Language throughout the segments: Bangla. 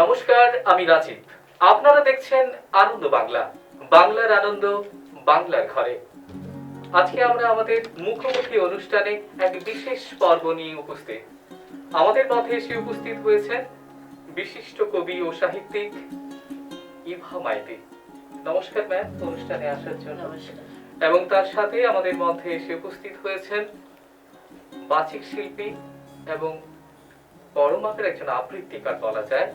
নমস্কার, আমি রাজীব। আপনারা দেখছেন আনন্দ বাংলা, বাংলার আনন্দ, বাংলার ঘরে। আজকে আমরা আমাদের মুখোমুখি অনুষ্ঠানে এক বিশেষ পর্ব নিয়ে উপস্থিত। আমাদের মধ্যে এসে উপস্থিত হয়েছেন বিশিষ্ট কবি ও সাহিত্যিক ইভা মাইতি। নমস্কার ম্যাম, অনুষ্ঠানে আসার জন্য। নমস্কার। এবং তার সাথে আমাদের মধ্যে এসে উপস্থিত হয়েছেন বাচিক শিল্পী এবং বড় মাপের একজন আবৃত্তিকার বলা যায়,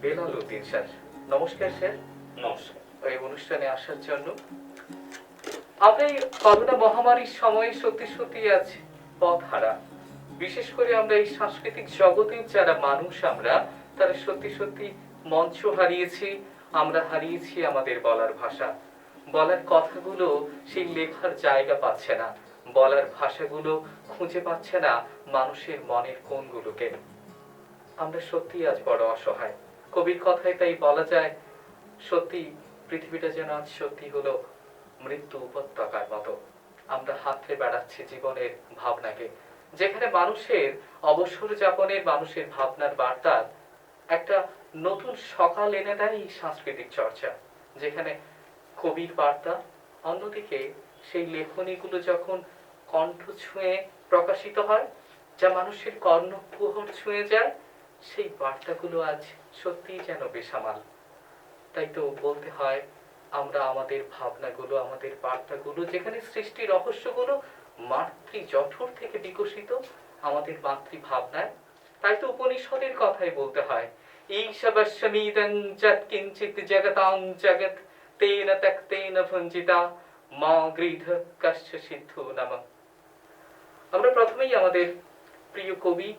বেলাল উদ্দিন স্যার। নমস্কার স্যার। নমস্কার। এই অনুষ্ঠানে আসার জন্য। আমরা এই করোনা মহামারীর সময়ে সত্যি সত্যি আজ পথহারা। বিশেষ করে আমরা এই সাংস্কৃতিক জগতের যারা মানুষ আমরা, তারা সত্যি সত্যি মঞ্চ হারিয়েছি। আমরা হারিয়েছি আমাদের বলার ভাষা। বলার কথাগুলো সেই লেখার জায়গা পাচ্ছে না। বলার ভাষাগুলো খুঁজে পাচ্ছে না মানুষের মনের কোণগুলোকে। আমরা সত্যি আজ বড় অসহায়। কবির কথায় তাই বলা যায়, সত্যি পৃথিবীটা যেন আজ সত্যি হলো মৃত্যু উপত্যকার মতো। আমরা হাতড়ে বেড়াচ্ছি জীবনের ভাবনাকে, যেখানে মানুষের অবসর যাপনের, মানুষের ভাবনার বার্তা একটা নতুন সকাল এনে দেয় এই সাংস্কৃতিক চর্চা, যেখানে কবির বার্তা, অন্যদিকে সেই লেখনীগুলো যখন কণ্ঠ ছুঁয়ে প্রকাশিত হয়, যা মানুষের কর্ণকুহর ছুঁয়ে যায়, সেই বার্তাগুলো আজ সত্যিই যেন বেসামাল। তাই তো বলতে হয়, আমরা আমাদের ভাবনাগুলো, আমাদের বার্তাগুলো, যেখানে সৃষ্টি রহস্যগুলো মাতৃ জঠর থেকে বিকশিত আমাদের মাতৃভাবনায়, তাই তো উপনিষদের কথাই বলতে হয়, ঈশবশ্যমিদং যৎ কিঞ্চিৎ জগতাং জগৎ তেন ত্যক্তেন ভঞ্জিতা মা গৃধ কশ্চ সিদ্ধো নমঃ। আমরা প্রথমেই আমাদের প্রিয় কবি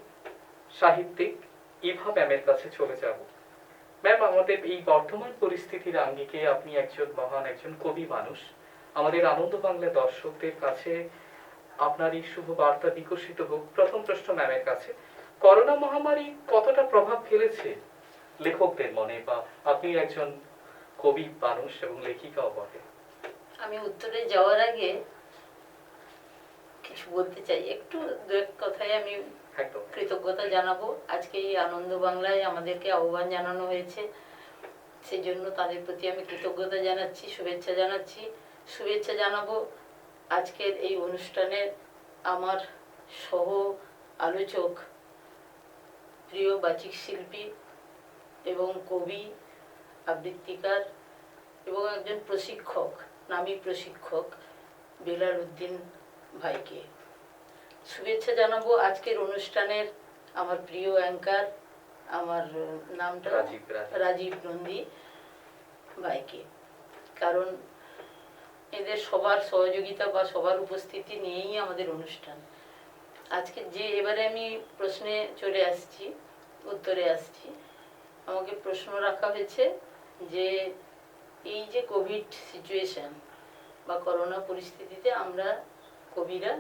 সাহিত্যিক ইভা ম্যামের কাছে চলে যাব। ম্যাম, আমাদের এই বর্তমান পরিস্থিতির আঙ্গিকে আপনি একজন মহান একজন কবি মানুষ। আমাদের আনন্দ বাংলা দর্শকদের কাছে আপনার এই শুভ বার্তা বিকশিত হোক। প্রথম প্রশ্ন ম্যামের কাছে, করোনা মহামারী কতটা প্রভাব ফেলেছে লেখকদের মনে, বা আপনি একজন কবি মানুষ এবং লেখিকাও বটে। আমি উত্তরে যাওয়ার আগে কিছু বলতে চাই, একটু দু এক কথায় আমি একদম কৃতজ্ঞতা জানাবো। আজকে এই আনন্দ বাংলায় আমাদেরকে আহ্বান জানানো হয়েছে, সেই জন্য তাদের প্রতি আমি কৃতজ্ঞতা জানাচ্ছি, শুভেচ্ছা জানাচ্ছি। শুভেচ্ছা জানাবো আজকের এই অনুষ্ঠানের আমার সহ আলোচক, প্রিয় বাচিক শিল্পী এবং কবি, আবৃত্তিকার এবং একজন প্রশিক্ষক, নামী প্রশিক্ষক বেলাল উদ্দিন ভাইকে। শুভেচ্ছা জানাবো আজকের অনুষ্ঠানের আমার প্রিয় অ্যাঙ্কার, আমার নামটা রাজীব নন্দী ভাইকে। কারণ এদের সবার সহযোগিতা বা সবার উপস্থিতি নিয়েই আমাদের অনুষ্ঠান। আজকে যে এবারে আমি প্রশ্নে চলে আসছি, উত্তরে আসছি। আমাকে প্রশ্ন রাখা হয়েছে যে এই যে কোভিড সিচুয়েশন বা করোনা পরিস্থিতিতে আমরা কবিরা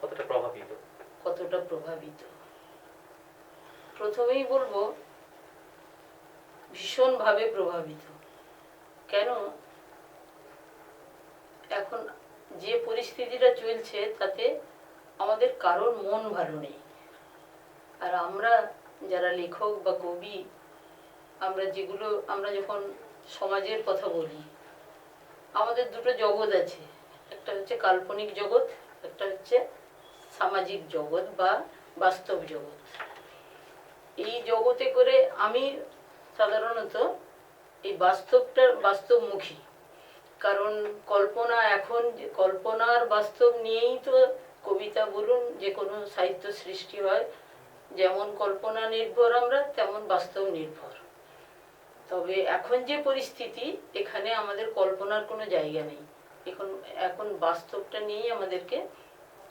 কতটা প্রভাবিত। প্রথমেই বলবো ভীষণভাবে প্রভাবিত। কেন? এখন যে পরিস্থিতিটা চলছে তাতে আমাদের কারোর মন ভালো নেই। আর আমরা যারা লেখক বা কবি, আমরা যখন সমাজের কথা বলি, আমাদের দুটো জগৎ আছে, একটা হচ্ছে কাল্পনিক জগৎ, একটা হচ্ছে সামাজিক জগৎ বা বাস্তব জগৎ। এই জগতে করে আমি সাধারণত এই বাস্তবমুখী। কারণ কল্পনার বাস্তব নিয়েই তো কবিতা বলুন, যে কোনো সাহিত্য সৃষ্টি হয়। যেমন কল্পনা নির্ভর আমরা, তেমন বাস্তব নির্ভর। তবে এখন যে পরিস্থিতি, এখানে আমাদের কল্পনার কোনো জায়গা নেই। এখন বাস্তবটা নিয়েই আমাদেরকে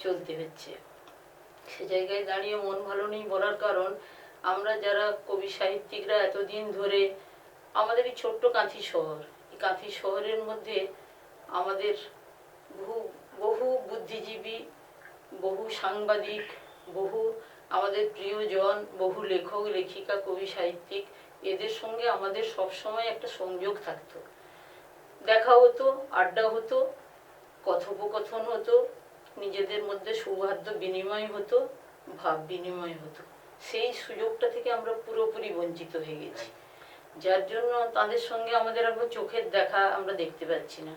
চলতে হচ্ছে। সে জায়গায় দাঁড়িয়ে মন ভালো নেই বলার কারণ, আমরা যারা কবি সাহিত্যিকরা এতদিন ধরে আমাদের এই ছোট্ট কাঁথি শহর, এই কাঁথি শহরের মধ্যে আমাদের বহু বুদ্ধিজীবী, বহু সাংবাদিক, বহু আমাদের প্রিয়জন, বহু লেখক লেখিকা, কবি সাহিত্যিক, এদের সঙ্গে আমাদের সবসময় একটা সংযোগ থাকতো। দেখা হতো, আড্ডা হতো, কথোপকথন হতো, নিজেদের মধ্যে সৌহার্দ্য বিনিময় হতো, ভাব বিনিময় হতো। সেই সুযোগটা থেকে আমরা পুরোপুরি বঞ্চিত হয়ে গেছি। যার জন্য তাদের সঙ্গে আমাদের এখন চোখের দেখা আমরা দেখতে পাচ্ছি না।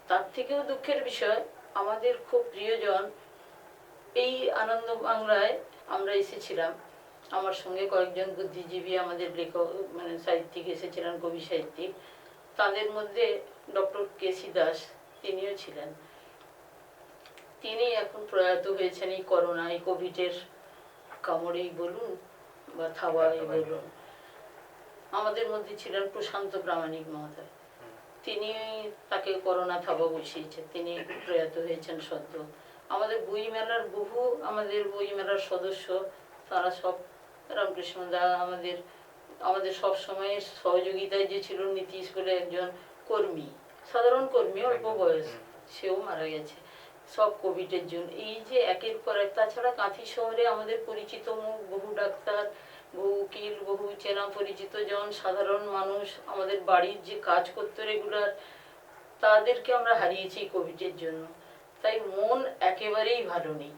তার থেকেও দুঃখের বিষয়, আমাদের খুব প্রিয়জন এই আনন্দ বাংলায় আমরা এসেছিলাম, আমার সঙ্গে কয়েকজন বুদ্ধিজীবী আমাদের লেখক মানে সাহিত্যিক এসেছিলেন, কবি সাহিত্যিক। তাদের মধ্যে ডক্টর কেসি দাস, তিনিও ছিলেন। তিনি এখন প্রয়াত হয়েছেন এই করোনা, এই কোভিডের কামড়েই বলুন বা থাবাই বলুন। আমাদের মধ্যে ছিলেন প্রশান্ত প্রামাণিক মহোদয়, তিনি তাকে করোনা থাবা বসিয়েছে, তিনি প্রয়াত হয়েছেন সদ্য। আমাদের বইমেলার আমাদের বইমেলার সদস্য, তারা সব, রামকৃষ্ণ দা আমাদের সব সময়ের সহযোগিতায় যে ছিল, নীতিশ বলে একজন কর্মী, সাধারণ কর্মী, অল্প বয়স, সেও মারা গেছে সব কোভিডের জন্য। এই যে একের পর এক, তাছাড়া কাঁথি শহরে আমাদের পরিচিত মুখ, বহু ডাক্তার, বহু উকিল, বহু চেনা পরিচিত জন, সাধারণ মানুষ, আমাদের বাড়ির যে কাজ করতো রেগুলার, তাদেরকে আমরা হারিয়েছি কোভিডের জন্য। তাই মন একেবারেই ভালো নেই।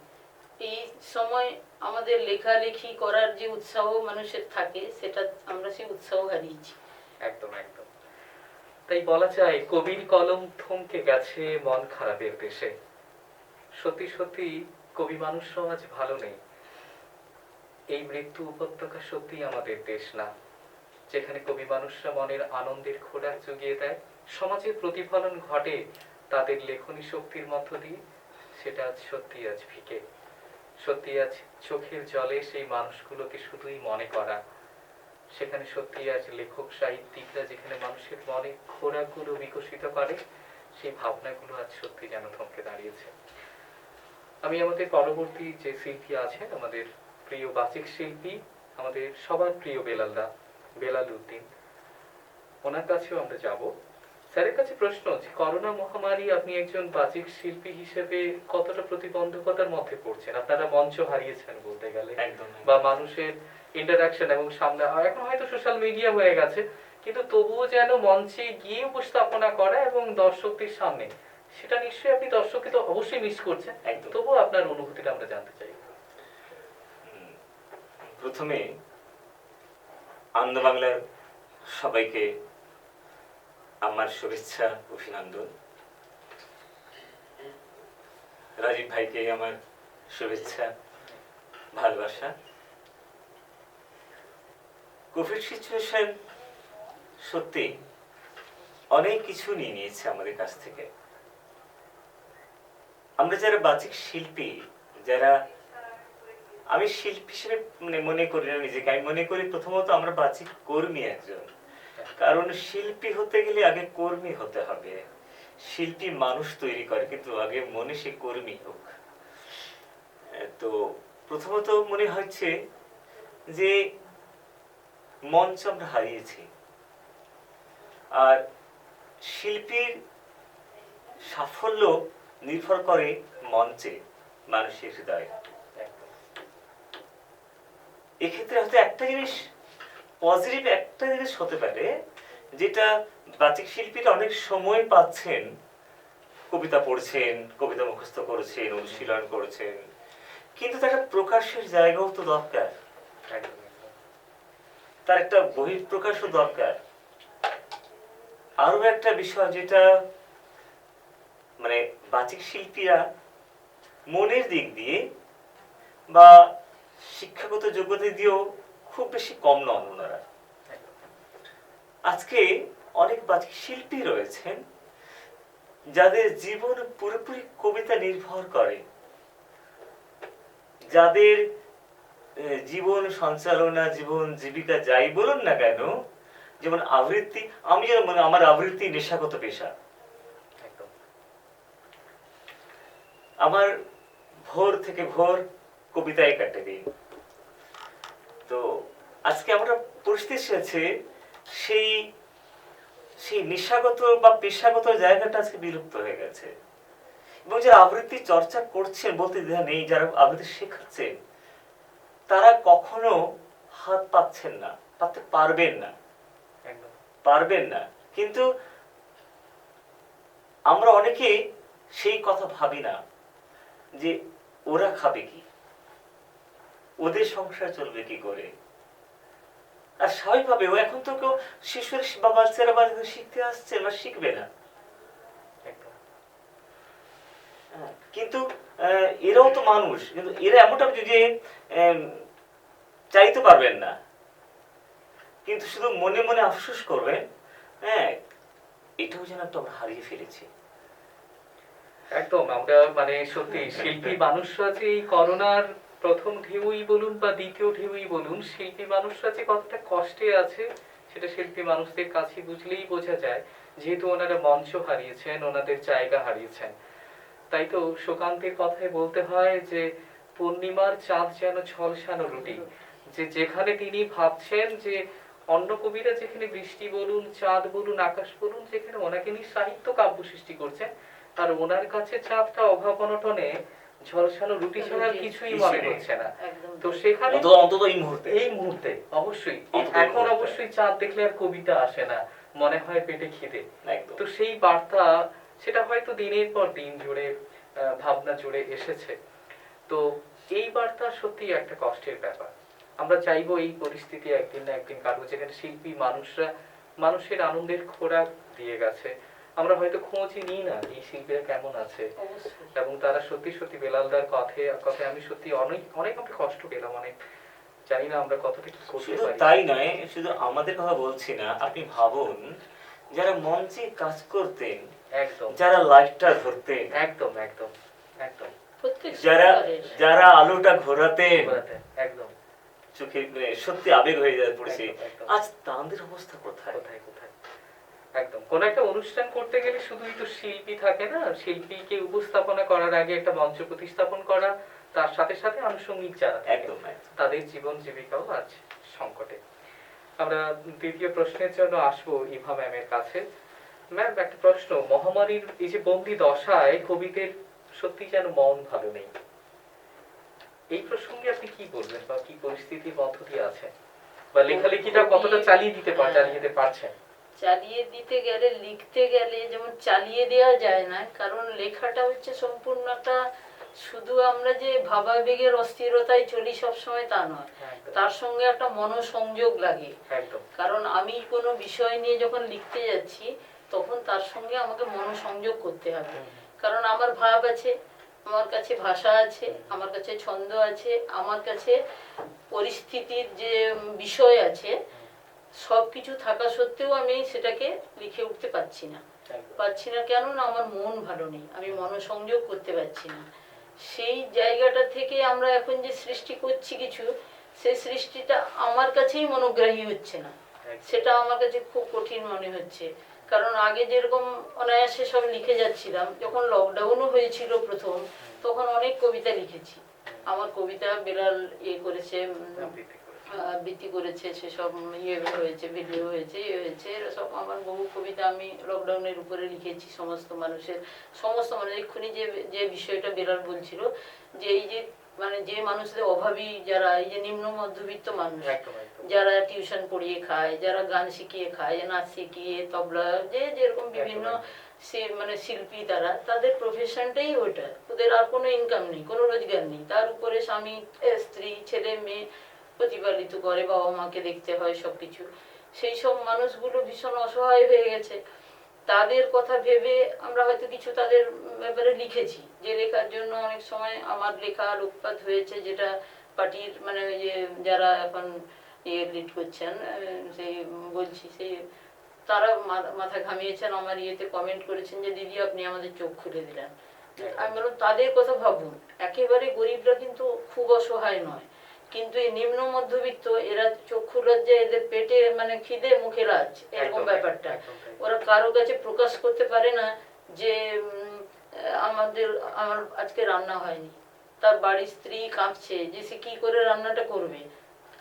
এই সময় আমাদের লেখালেখি করার যে উৎসাহ মানুষের থাকে, সেটা আমরা সেই উৎসাহ হারিয়েছি। একদম একদম। তাই বলা যায় কবির কলম থমকে গেছে মন খারাপের দেশে। সত্যি সত্যি কবি মানুষরাও আজ ভালো নেই। এই মৃত্যু উপত্যকা সত্যি আমাদের দেশ না, যেখানে কবি মানুষরা মনের আনন্দের খোরাক জুগিয়ে দেয়, সমাজের প্রতিফলন ঘটে তাদের লেখনী শক্তির মধ্য দিয়ে, সেটা আজ সত্যি আজ ফিকে। সত্যি আজ চোখের জলে সেই মানুষগুলোকে শুধুই মনে করা। সেখানে সত্যি আজ লেখক সাহিত্যিকরা যেখানে মানুষের মনে খোরাকগুলো বিকশিত করে, সেই ভাবনাগুলো আজ সত্যি যেন থমকে দাঁড়িয়েছে। আমি আমাদের পরবর্তী যে শিল্পী আছেন, আমাদের প্রিয় বাচিক শিল্পী, আমাদের সবার প্রিয় বেলাল উদ্দিন, ওনার কাছেও আমরা যাব। স্যারের কাছে প্রশ্ন, যে করোনা মহামারী আপনি একজন বাচিক শিল্পী হিসেবে কতটা প্রতিবন্ধকতার মধ্যে পড়ছেন? আপনারা মঞ্চ হারিয়েছেন বলতে গেলে, বা মানুষের ইন্টারাকশন এবং সামনে, এখন হয়তো সোশ্যাল মিডিয়া হয়ে গেছে, কিন্তু তবুও যেন মঞ্চে গিয়ে উপস্থাপনা করা এবং দর্শকদের সামনে, সেটা নিশ্চয়ই আপনি দর্শককে তো অবশ্যই মিস করছেন, তবুও আপনার অনুভূতিটা আমরা জানতে চাই। প্রথমে আনন্দ বাংলার সবাইকে আমার শুভেচ্ছা, অভিনন্দন। রাজীব ভাইকে আমার শুভেচ্ছা, ভালোবাসা। কোভিড সিচুয়েশন সত্যি অনেক কিছু নিয়ে নিয়েছে আমাদের কাছ থেকে। আমরা যারা বাচিক শিল্পী, যারা, আমি শিল্পী হিসেবে মনে করি না নিজেকে, আমি মনে করি প্রথমত আমরা বাচিক কর্মী একজন। কারণ শিল্পী হতে গেলে আগে কর্মী হতে হবে। শিল্পী মানুষ তৈরি করে, কিন্তু আগে মনে সে কর্মী হোক। তো প্রথমত মনে হচ্ছে যে মঞ্চ আমরা হারিয়েছি, আর শিল্পীর সাফল্য নির্ভর করে মঞ্চে, মানুষের হৃদয়ে। এক্ষেত্রে হয়তো একটা জিনিস পজিটিভ, একটা জিনিস হতে পারে, যেটা বাচিক শিল্পীরা অনেক সময় পাচ্ছেন, কবিতা পড়ছেন, কবিতা মুখস্থ করেছেন, অনুশীলন করেছেন, কিন্তু তার একটা প্রকাশের জায়গাও তো দরকার, তার একটা বহিঃপ্রকাশও দরকার। আরো একটা বিষয় যেটা মানে বাচিক শিল্পীরা মনের দিক দিয়ে বা শিক্ষাগত যোগ্যতা দিয়েও খুব বেশি কম নন ওনারা। আজকে অনেক বাচিক শিল্পী রয়েছেন যাদের জীবন পুরোপুরি কবিতা নির্ভর করে, যাদের জীবন সঞ্চালনা, জীবন জীবিকা যাই বলুন না কেন, যেমন আবৃত্তি, আমি যেন মনে, আমার আবৃত্তি নেশাগত পেশা। আমার ভোর থেকে ভোর কবিতায় কাটে দিন। তো আজকে আমরা পরিস্থিতি এসেছে, সেই সেই নেশাগত বা পেশাগত জায়গাটা আজকে বিলুপ্ত হয়ে গেছে। এবং যারা আবৃত্তি চর্চা করছেন, বলতে দ্বিধা নেই, যারা আবৃত্তি শেখাচ্ছেন, তারা কখনো হাত পাচ্ছেন না, পাতে পারবেন না, পারবেন না। কিন্তু আমরা অনেকে সেই কথা ভাবি না যে ওরা খাবে কি, ওদের সংসার চলবে কি করে, আর স্বাভাবিকভাবে ও এখন তো কেউ শিশুর বা বাচ্চারা বা শিখতে আসছে বা শিখবে না। একদম হ্যাঁ, কিন্তু এরাও তো মানুষ, কিন্তু এরা এমনটা যদি চাইতে পারবেন না, কিন্তু শুধু মনে মনে আফসোস করবেন, হ্যাঁ এটাও যেন একটা আমরা হারিয়ে ফেলেছি। একদম আমরা মানে সত্যি শিল্পী মানুষরা যে এই করোনার প্রথম ঢেউই বলুন বা দ্বিতীয় ঢেউই বলুন, শিল্পী মানুষরা যে কতটা কষ্টে আছে সেটা শিল্পী মানুষদের কাছে বুঝলেই বোঝা যায়, যেহেতু ওনারা মঞ্চ হারিয়েছেন, ওনাদের জায়গা হারিয়েছেন। তাই তো সুকান্তের কথায় বলতে হয় যে পূর্ণিমার চাঁদ যেন ঝলসানো রুটি, যে যেখানে তিনি ভাবছেন যে অন্য কবিরা যেখানে বৃষ্টি বলুন, চাঁদ বলুন, আকাশ বলুন, যেখানে ওনাকে নিয়ে সাহিত্য কাব্য সৃষ্টি করছেন, আর ওনার কাছে চাঁদটা অভাব অনটনে ঝলসানো রুটি ছাড়া আর কিছুই মনে হচ্ছে না। একদম তো সেখানে অন্তত এই মুহূর্তে অবশ্যই অন্তত এই এখন মুহূর্তে। অবশ্যই চাঁদ দেখলে আর কবিতা আসে না, মনে হয় পেটে খিদে। একদম। তো সেই বার্তা সেটা হয়তো দিনের পর দিন জুড়ে ভাবনা জুড়ে এসেছে। তো এই বার্তা সত্যি একটা কষ্টের ব্যাপার। আমরা চাইবো এই পরিস্থিতি একদিন না একদিন কাটুক, যেখানে শিল্পী মানুষরা মানুষের আনন্দের খোরাক দিয়ে গেছে। আমরা হয়তো খোঁজই নিই না এই শিল্পীরা কেমন আছে, অবশ্যই। এবং তারা সত্যি সত্যি বেলালদার কথায় আমি সত্যি অনেক অনেক আমরা কষ্ট পেলাম, অনেক জানি না আমরা কতটা কি করতে শুধু পারি। তাই নয়, শুধু আমাদের কথা বলছি না, আপনি ভাবুন যারা মঞ্চে কাজ করতেন, একদম যারা লাইটটা ধরতেন, একদম একদম একদম প্রত্যেক যারা স্তরের। যারা আলোটা ঘোরাতেন, একদম চোখে সত্যি আবেগ হয়ে যায় পড়েছে, একদম, একদম। আজ তাদের অবস্থা কোথায়? কোথায় কোথায় একদম কোন একটা অনুষ্ঠান করতে গেলে শুধুই তো শিল্পী থাকে না, শিল্পীকে উপস্থাপনা করার আগে একটা মঞ্চ প্রতিস্থাপন করা, তার সাথে সাথে আনুষঙ্গিক যারা থাকে, একদম একদম। তাদের জীবন জীবিকাও আজ সংকটে। আমরা দ্বিতীয় প্রশ্নের জন্য আসবো ইভা ম্যামের কাছে। ম্যাম, একটা প্রশ্ন, মহামারীর এই যে বন্দি দশায় কবিদের সত্যি যেন মন ভালো নেই, এই প্রসঙ্গে আপনি কি বলবেন, বা কি পরিস্থিতির মধ্য দিয়ে আছেন, বা লেখালেখিটা কতটা চালিয়ে যেতে পারছেন? চালিয়ে দিতে গেলে, লিখতে গেলে যেমন চালিয়ে দেওয়া যায় না, কারণ লেখাটা হচ্ছে সম্পূর্ণ একটা, শুধু আমরা যে ভাবাবেগের অস্থিরতায় চলি সবসময় তা নয়, একদম, তার সঙ্গে একটা মনোসংযোগ লাগে। একদম কারণ আমি কোনো বিষয় নিয়ে যখন লিখতে যাচ্ছি তখন তার সঙ্গে আমাকে মনোসংযোগ করতে হবে, কারণ আমার ভাব আছে, আমার কাছে ভাষা আছে, আমার কাছে ছন্দ আছে, আমার কাছে পরিস্থিতির যে বিষয় আছে, সব কিছু থাকা সত্ত্বেও আমি সেটাকে লিখে উঠতে পারছি না। কেন না, আমার মন ভালো নেই, আমি মনোসংযোগ করতে পারছি না। সেই জায়গাটা থেকে আমরা এখন যে সৃষ্টি করছি কিছু, সেই সৃষ্টিটা আমার কাছেই মনোগ্রাহী হচ্ছে না, সেটা আমার কাছে খুব কঠিন মনে হচ্ছে। কারণ আগে যেরকম অনায়াসে সব লিখে যাচ্ছিলাম, যখন লকডাউনও হয়েছিল প্রথম, তখন অনেক কবিতা লিখেছি। আমার কবিতা বেলাল করেছে, আবৃত্তি করেছে, সেসব হয়েছে, ভিডিও হয়েছে, সব আমার বহু কবিতা আমি লকডাউনের উপরে লিখেছি। সমস্ত মানুষ এক্ষুনি যে বিষয়টা বেলাল বলছিল, যে এই যে মানে যে মানুষদের অভাবী, যারা এই যে নিম্ন মধ্যবিত্ত মানুষ, যারা টিউশন পড়িয়ে খায়, যারা গান শিখিয়ে খায়, নাচ শিখিয়ে, তবলা, যেরকম বিভিন্ন মানে শিল্পী, তাদের প্রফেশনটাই ওটা, ওদের আর কোনো ইনকাম নেই, কোনো রোজগার নেই, তার উপরে স্বামী স্ত্রী ছেলে মেয়ে প্রতিপালিত করে, বাবা মাকে দেখতে হয় সবকিছু। সেই সব মানুষগুলো ভীষণ অসহায় হয়ে গেছে। তাদের কথা ভেবে আমরা হয়তো কিছু তাদের ব্যাপারে লিখেছি, যে লেখার জন্য অনেক সময় আমার লেখা লোকপাত হয়েছে, যেটা পার্টির মানে ওই যে যারা এখন লিড করছেন, সেই বলছি, সেই তারা মাথা ঘামিয়েছেন, আমার কমেন্ট করেছেন যে দিদি আপনি আমাদের চোখ খুলে দিলেন। আমি বললাম তাদের কথা ভাবুন, একেবারে গরিবরা কিন্তু খুব অসহায় নয়, কিন্তু এই নিম্ন মধ্যবিত্ত, এরা চক্ষু লজ্জা, এদের পেটে মানে খিদে মুখে লাজ, এরকম ব্যাপারটা। ওরা কারো কাছে প্রকাশ করতে পারে না যে আমার আজকে রান্না হয়নি, তার বাড়ির স্ত্রী কাঁদছে যে সে কি করে রান্নাটা করবে।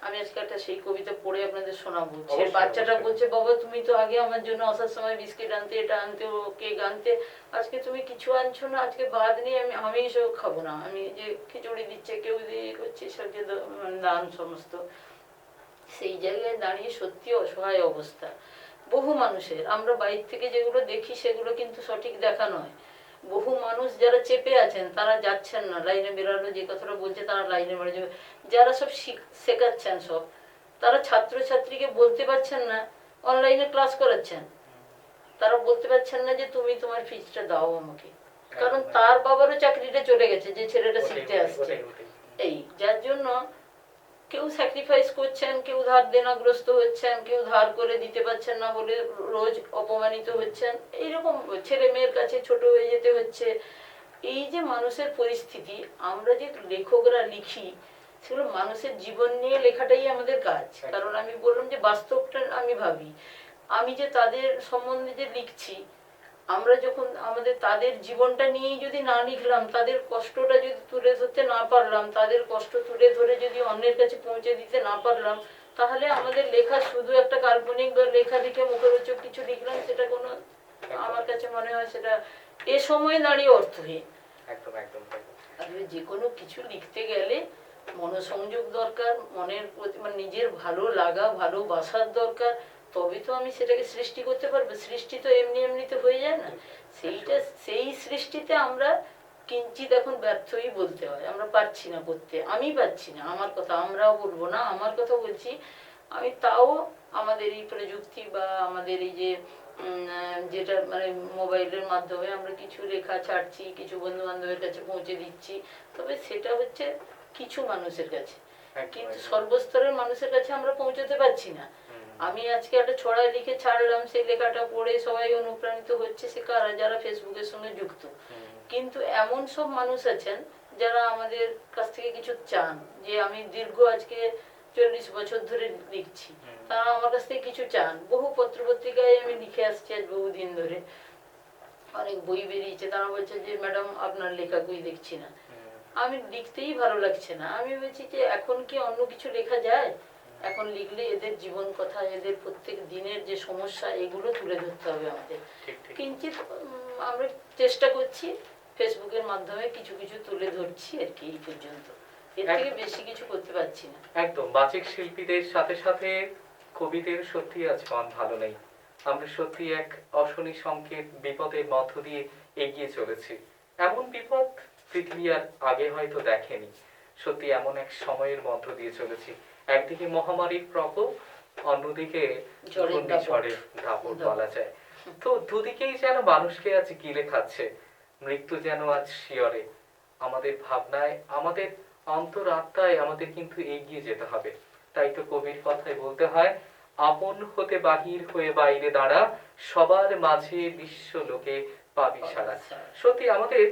আমি আজকে একটা সেই কবিতা পড়ে আপনাদের শোনাবো। সে বাচ্চাটা বলছে, বাবা তুমি তো আগে আমার জন্য আসার সময় বিস্কিট আনতে, এটা আনতে, ও কেক আনতে, আজকে তুমি কিছু আনছো না, আজকে ভাত নেই, আমি এসব খাবো না, আমি যে খিচুড়ি দিচ্ছে কেউ দিয়ে করছে সবকে দান সমস্ত। সেই জায়গায় দাঁড়িয়ে সত্যি অসহায় অবস্থা বহু মানুষের। আমরা বাইরে থেকে যেগুলো দেখি সেগুলো কিন্তু সঠিক দেখা নয়। বহু মানুষ যারা চেপে আছেন তারা যাচ্ছেন না লাইনে, বেরালো যে কথাটা বলছে, তারা লাইনে বেড়ে যাবে। যারা সব শেখাচ্ছেন, সব তারা ছাত্রছাত্রীকে বলতে পারছেন না, অনলাইনে ক্লাস করাচ্ছেন, তারা বলতে পারছেন না যে তুমি তোমার ফিজটা দাও আমাকে, কারণ তার বাবারও চাকরিটা চলে গেছে যে ছেলেটা শিখতে আসছে। এই যার জন্য কেউ স্যাক্রিফাইস করছেন, কেউ ধার দেনাগ্রস্ত হচ্ছেন, কেউ ধার করে দিতে পারছেন না বলে রোজ অপমানিত হচ্ছেন, এইরকম ছেলে মেয়ের কাছে ছোট হয়ে যেতে হচ্ছে। এই যে মানুষের পরিস্থিতি, আমরা যে লেখকরা লিখি সেগুলো মানুষের জীবন নিয়ে লেখাটাই আমাদের কাজ। কারণ আমি বললাম যে বাস্তবটা আমি ভাবি, আমি যে তাদের সম্বন্ধে যে লিখছি, আমরা যখন আমাদের তাদের জীবনটা নিয়েই যদি না লিখলাম, তাদের কষ্টটা যদি তুলে ধরতে না পারলাম, তাদের কষ্ট তুলে ধরে যদি অন্যের কাছে পৌঁছে দিতে না পারলাম, তাহলে আমাদের লেখা শুধু একটা কাল্পনিক বা লেখা লিখে মুখরোচক কিছু লিখলাম, সেটা কোনো, আমার কাছে মনে হয় সেটা এ সময় দাঁড়িয়ে অর্থহীন। একদম একদম আসলে যে কোনো কিছু লিখতে গেলে মনোসংযোগ দরকার, মনের প্রতি মানে নিজের ভালো লাগা ভালোবাসার দরকার, তবে তো আমি সেটাকে সৃষ্টি করতে পারবো। সৃষ্টি তো এমনি এমনিতে হয়ে যায় না, সেই সৃষ্টিতে আমরা কিঞ্চিত এখন ব্যর্থই বলতে হয়, আমরা পারছি না করতে। আমি পারছি না, আমার কথা আমরাও বলবো না, আমার কথা বলছি। আমি তাও আমাদের এই প্রযুক্তি বা আমাদের এই যে যেটা মানে মোবাইলের মাধ্যমে আমরা কিছু লেখা ছাড়ছি, কিছু বন্ধু বান্ধবের কাছে পৌঁছে দিচ্ছি, তবে সেটা হচ্ছে কিছু মানুষের কাছে, কিন্তু সর্বস্তরের মানুষের কাছে আমরা পৌঁছতে পারছি না। আমি আজকে একটা ছড়ায় লিখে ছাড়লাম, সেই লেখাটা পড়ে সবাই অনুপ্রাণিত হচ্ছে, সে কারা, যারা ফেসবুকের সঙ্গে যুক্ত। কিন্তু এমন সব মানুষ আছেন যারা আমাদের কাছ থেকে কিছু চান, যে আমি দীর্ঘ আজকে 40 বছর ধরে লিখছি, তারা আমার কাছ থেকে কিছু চান। বহু পত্র পত্রিকায় আমি লিখে আসছি আজ বহুদিন ধরে, অনেক বই বেরিয়েছে, তারা বলছে যে ম্যাডাম আপনার লেখা কই দেখছি না, আমি লিখতেই ভালো লাগছে না। আমি বলছি যে এখন কি অন্য কিছু লেখা যায়? এখন লিখলে এদের জীবন কথা, এদের প্রত্যেক দিনের যে সমস্যা, এগুলো তুলে ধরতে হবে আমাদের। কিঞ্চিত আমরা চেষ্টা করছি, ফেসবুকের মাধ্যমে কিছু কিছু তুলে ধরছি আর কি, এই পর্যন্ত। এর থেকে বেশি কিছু করতে পারছি না। একদম বাচিক শিল্পীদের সাথে সাথে কবিদের সত্যি আজ মন ভালো নেই। আমরা সত্যি এক অশনি সংকেত বিপদের মধ্য দিয়ে এগিয়ে চলেছি। এমন বিপদ পৃথিবী আর আগে হয়তো দেখেনি। সত্যি এমন এক সময়ের মধ্য দিয়ে চলেছি, একদিকে মহামারীর প্রকোপ, অন্যদিকে ঝড়ের দাপট বলা যায়। তো দুদিকেই যেন মানুষকে আজ গিলে খাচ্ছে, মৃত্যু যেন আজ শিয়রে। আমাদের ভাবনায়, আমাদের অন্তরাত্মায় আমাদের কিন্তু এগিয়ে যেতে হবে। তাই তো কবির কথায় বলতে হয়, আপন হতে বাহির হয়ে বাইরে দাঁড়া, সবার মাঝে বিশ্ব লোকে পাবি সারা। সত্যি আমাদের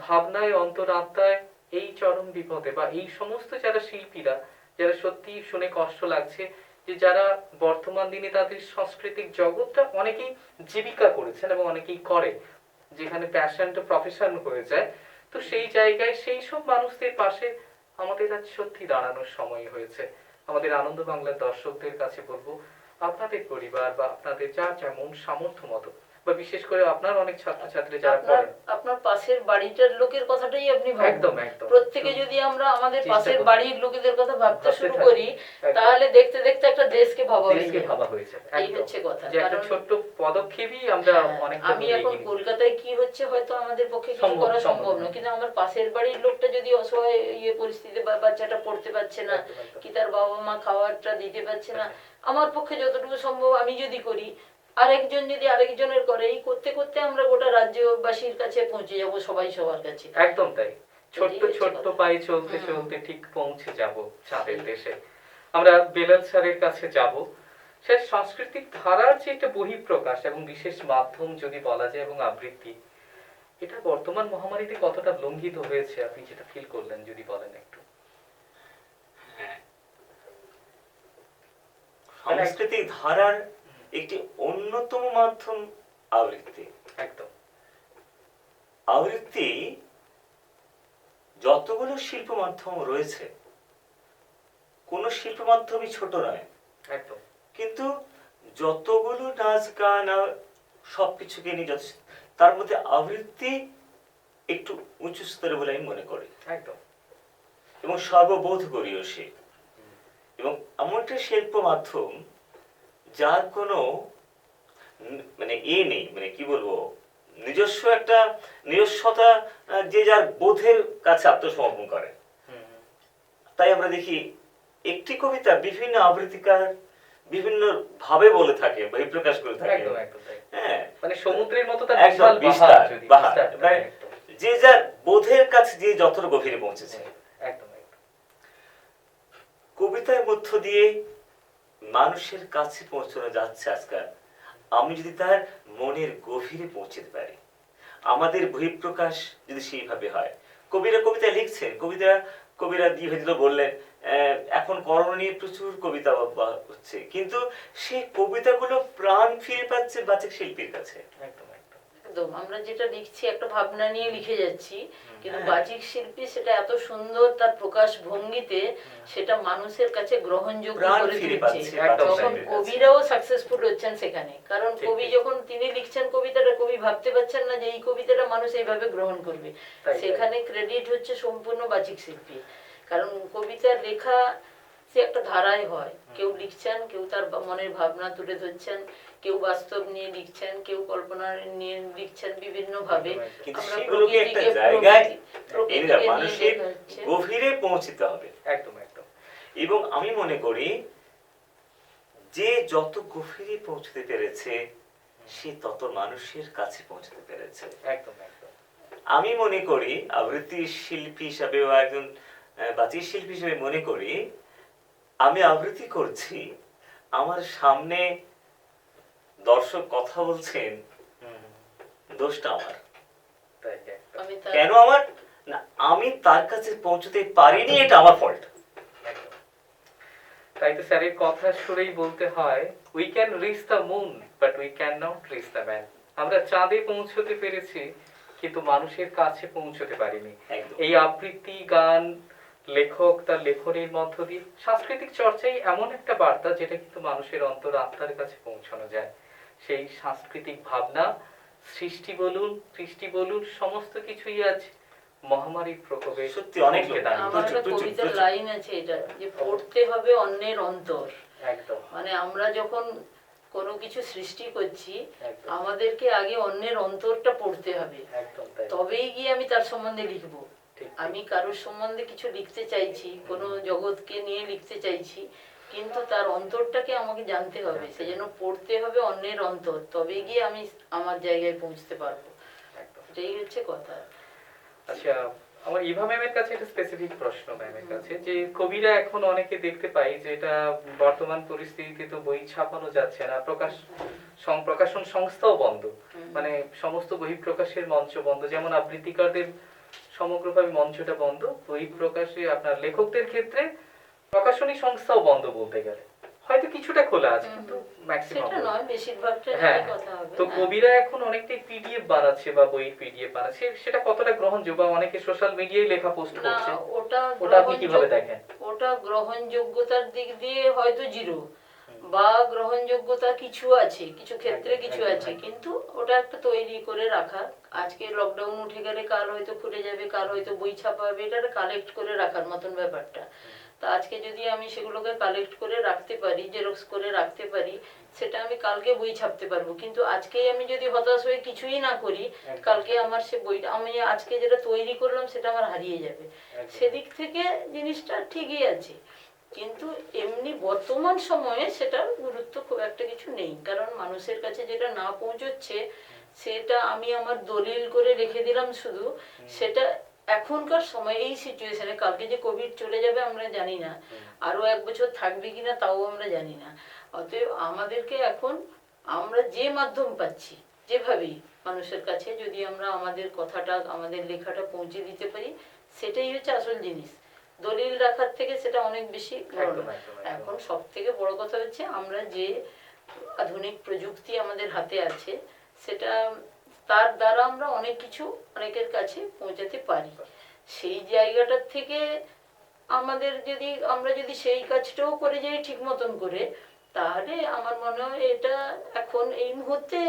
ভাবনায়, অন্তরাত্মায় এই চরম বিপদে বা এই সমস্ত যারা শিল্পীরা, যারা সত্যি শুনে কষ্ট লাগছে, যে যারা বর্তমান দিনে তাদের সাংস্কৃতিক জগৎটা অনেকেই জীবিকা করেছেন এবং অনেকেই করে, যেখানে প্যাশনটা প্রফেশন হয়ে যায়, তো সেই জায়গায় সেই সব মানুষদের পাশে আমাদের আজ সত্যি দাঁড়ানোর সময় হয়েছে। আমাদের আনন্দ বাংলার দর্শকদের কাছে বলবো, আপনাদের পরিবার বা আপনাদের যার যেমন সামর্থ্য মতো, বা বিশেষ করে আপনার অনেক ছাত্রছাত্রী যারা পড়েন, আপনার পাশের বাড়িটার লোকের কথাটাই আপনি ভাবুন। একদম একদম প্রত্যেকে যদি আমরা আমাদের পাশের বাড়ির লোকেদের কথা ভাবতে শুরু করি, তাহলে দেখতে দেখতে একটা দেশকে ভাবা হয়ে যাবে। এই হচ্ছে কথা। কারণ ছোট্ট পদক্ষেপই আমরা অনেক। আমি এখন কলকাতায় কি হচ্ছে হয়তো আমাদের পক্ষে কিছু করা সম্ভব নয়, কিন্তু আমার পাশের বাড়ির লোকটা যদি অসহায় পরিস্থিতিতে, বাচ্চাটা পড়তে পারছে না, কি তার বাবা মা খাওয়ারটা দিতে পারছে না, আমার পক্ষে যতটুকু সম্ভব আমি যদি করি, আরেকজন যদি আরেকজনের করে, এই করতে করতে আমরা গোটা রাজ্যবাসীর কাছে পৌঁছে যাব, সবাই সবার কাছে। একদম তাই, ছোট্ট ছোট্ট পায়ে চলতে চলতে ঠিক পৌঁছে যাব চাঁদের দেশে। আমরা বেলাল স্যারের কাছে যাব। সে সাংস্কৃতিক ধারার যে একটা বহিঃপ্রকাশ এবং বিশেষ মাধ্যম যদি বলা যায় এবং আবৃত্তি, এটা বর্তমান মহামারীতে কতটা লঙ্ঘিত হয়েছে আপনি যেটা ফিল করলেন যদি বলেন একটু। সাংস্কৃতিক ধারার একটি অন্যতম মাধ্যম আবৃত্তি। একদম আবৃত্তি যতগুলো শিল্প মাধ্যম রয়েছে, কোন শিল্প মাধ্যমই ছোট নয়। একদম। কিন্তু যতগুলো নাচ গান সবকিছুকে নিয়ে তার মধ্যে আবৃত্তি একটু উঁচু স্তরে বলে আমি মনে করি। একদম। এবং সর্ববোধ করিও সে, এবং এমন একটা শিল্প মাধ্যম যার কোনো মানে নেই, মানে কি বলবো, নিজস্বতা, যে যার বোধের কাছে আত্মসমর্পণ করে। তাই আমরা দেখি একটি কবিতা বিভিন্ন আবৃত্তিকার বিভিন্ন ভাবে বলে থাকে, বহিঃপ্রকাশ করে থাকে। একদম একদম তাই। হ্যাঁ, মানে সমুদ্রের মতো তার একদম বিশাল বিস্তার, বাহার যদি বাহার। বিস্তার মানে একদম যে যার বোধের কাছে যে যতটা গভীরে পৌঁছেছে। একদম একদম কবিতার মধ্য দিয়ে মানুষের কাছে পৌঁছানো যাচ্ছে আজকাল। আমি যদি তার মনের গভীরে পৌঁছতে পারি, আমাদের বহিঃপ্রকাশ যদি সেইভাবে হয়। কবিরা কবিতা লিখছেন, কবিরা দিয়ে বললেন এখন করোনা নিয়ে প্রচুর কবিতা হচ্ছে, কিন্তু সেই কবিতাগুলো প্রাণ ফিরে পাচ্ছে বাচিক শিল্পীর কাছে। একদম একদম একদম আমরা যেটা লিখছি একটা ভাবনা নিয়ে লিখে যাচ্ছি, কিন্তু হ্যাঁ। বাচিক শিল্পী সেটা এত সুন্দর তার প্রকাশ ভঙ্গিতে সেটা মানুষের কাছে গ্রহণযোগ্য প্রাণ করে ফিরে তুলছে। পাচ্ছে একদম বাচিক তখন শিল্পীর কাছে। কবিরাও সাকসেসফুল হচ্ছেন সেখানে, কারণ ঠিক, কবি ঠিক। যখন তিনি লিখছেন কবিতাটা, কবি ভাবতে পারছেন না যে এই কবিতাটা মানুষ এইভাবে গ্রহণ করবে। তাই। সেখানে ক্রেডিট হচ্ছে সম্পূর্ণ বাচিক শিল্পী, কারণ কবিতার লেখা সে একটা ধারায় হয়, কেউ লিখছেন, কেউ তার মনের ভাবনা তুলে ধরছেন, কেউ বাস্তব নিয়ে লিখছেন, কেউ কল্পনা নিয়ে লিখছেন বিভিন্ন ভাবে। কিন্তু আমরা সেগুলোকে একটা প্রকৃতিকে জায়গায় প্রকৃতিকে নিয়ে মানুষের লেখা হচ্ছে। গভীরে পৌঁছতে হবে। একদম একদম এবং আমি মনে করি যে যত গভীরে পৌঁছতে পেরেছে সে তত মানুষের কাছে পৌঁছতে পেরেছে। একদম একদম আমি মনে করি আবৃত্তি শিল্পী হিসাবে বা একজন বাচিক শিল্পী হিসেবে মনে করি আমি আবৃত্তি করছি, আমার সামনে দর্শক কথা বলছেন, দোষটা আমার। তাই একদম আমি কেন আমার? না, আমি তার কাছে পৌঁছতে পারিনি, এটা আমার ফল্ট। একদম। তাই তো স্যারের কথা শুনেই বলতে হয়, we can reach the moon but we can not reach the man. আমরা চাঁদে পৌঁছতে পেরেছি কিন্তু মানুষের কাছে পৌঁছতে পারিনি। একদম। এই আবৃত্তি গান লেখক তার লেখনের মধ্য দিয়ে সাংস্কৃতিক চর্চাই এমন একটা বার্তা যেটা কিন্তু মানুষের অন্তর আত্মার কাছে পৌঁছানো যায়। সেই সাংস্কৃতিক ভাবনা সৃষ্টি বলুন কৃষ্টি বলুন সমস্ত কিছুই আজ মহামারীর প্রকোপে সত্যি অনেক লোক। আমার একটা প্রচুর, কবিতার প্রচুর। লাইন আছে এটা, যে পড়তে হবে অন্যের অন্তর। একদম মানে আমরা যখন কোনো কিছু সৃষ্টি করছি একদম আমাদেরকে আগে অন্যের অন্তরটা পড়তে হবে, একদম তাই তবেই গিয়ে আমি তার সম্বন্ধে লিখবো। ঠিক আমি কারোর সম্বন্ধে কিছু লিখতে চাইছি, কোনো জগৎকে নিয়ে লিখতে চাইছি, কিন্তু তার অন্তরটাকে আমাকে জানতে হবে, সেজন্য পড়তে হবে অন্যের অন্তর, তবে গিয়ে আমি আমার জায়গায় পৌঁছতে পারবো। একদম। এটাই হচ্ছে কথা। আচ্ছা, আমার ইভা ম্যামের কাছে একটা স্পেসিফিক প্রশ্ন ম্যামের কাছে, যে কবিরা এখন অনেকে দেখতে পাই যে এটা বর্তমান পরিস্থিতিতে তো বই ছাপানো যাচ্ছে না, প্রকাশন সংস্থাও বন্ধ, মানে সমস্ত বহিঃপ্রকাশের মঞ্চ বন্ধ, যেমন আবৃত্তিকারদের সমগ্রভাবে মঞ্চটা বন্ধ, বহিঃপ্রকাশে আপনার লেখকদের ক্ষেত্রে প্রকাশনী সংস্থাও বন্ধ বলতে গেলে, হয়তো কিছুটা খোলা আছে কিন্তু ম্যাক্সিমাম সেটা নয়, বেশিরভাগটা হ্যাঁ, কথা হবে। তো কবিরা এখন অনেকটাই পিডিএফ বানাচ্ছে বা বইয়ের পিডিএফ বানাচ্ছে, সেটা কতটা গ্রহণযোগ্য? অনেকে সোশ্যাল মিডিয়ায় লেখা পোস্ট না, করছে, ওটা ওটা আপনি কিভাবে দেখেন? ওটা গ্রহণযোগ্যতার দিক দিয়ে হয়তো জিরো, বা গ্রহণযোগ্যতা কিছু আছে, কিছু ক্ষেত্রে কিছু আছে, কিন্তু ওটা একটা তৈরি করে রাখা। আজকে লকডাউন উঠে গেলে কাল হয়তো খুলে যাবে, কাল হয়তো বই ছাপা হবে, এটা কালেক্ট করে রাখার মতন ব্যাপারটা। তা আজকে যদি আমি সেগুলোকে কালেক্ট করে রাখতে পারি, জেরক্স করে রাখতে পারি, সেটা আমি কালকে বই ছাপতে পারবো। কিন্তু আজকেই আমি যদি হতাশ হয়ে কিছুই না করি, কালকে আমার সে বইটা, আমি আজকে যেটা তৈরি করলাম সেটা আমার হারিয়ে যাবে। সেদিক থেকে জিনিসটা ঠিকই আছে, কিন্তু এমনি বর্তমান সময়ে সেটার গুরুত্ব খুব একটা কিছু নেই, কারণ মানুষের কাছে যেটা না পৌঁছচ্ছে সেটা আমি আমার দলিল করে রেখে দিলাম শুধু, সেটা এখনকার সময় এই সিচুয়েশনে, কালকে যে কোভিড চলে যাবে আমরা জানি না, আরো 1 বছর থাকবে কিনা তাও আমরা জানি না। অতএব আমাদেরকে এখন আমরা যে মাধ্যম পাচ্ছি, যেভাবেই মানুষের কাছে যদি আমরা আমাদের কথাটা, আমাদের লেখাটা পৌঁছে দিতে পারি, সেটাই হচ্ছে আসল জিনিস। দলিল রাখার থেকে সেটা অনেক বেশি একদম, একদম। এখন সব থেকে বড় কথা হচ্ছে আমরা যে আধুনিক প্রযুক্তি আমাদের হাতে আছে, সেটা তার দ্বারা আমরা অনেক কিছু অনেকের কাছে পৌঁছাতে পারি। সেই জায়গাটার থেকে আমাদের যদি আমরা যদি সেই কাজটাও করে যাই ঠিক মতন করে, তাহলে আমার মনে হয় এটা এখন এই মুহূর্তে,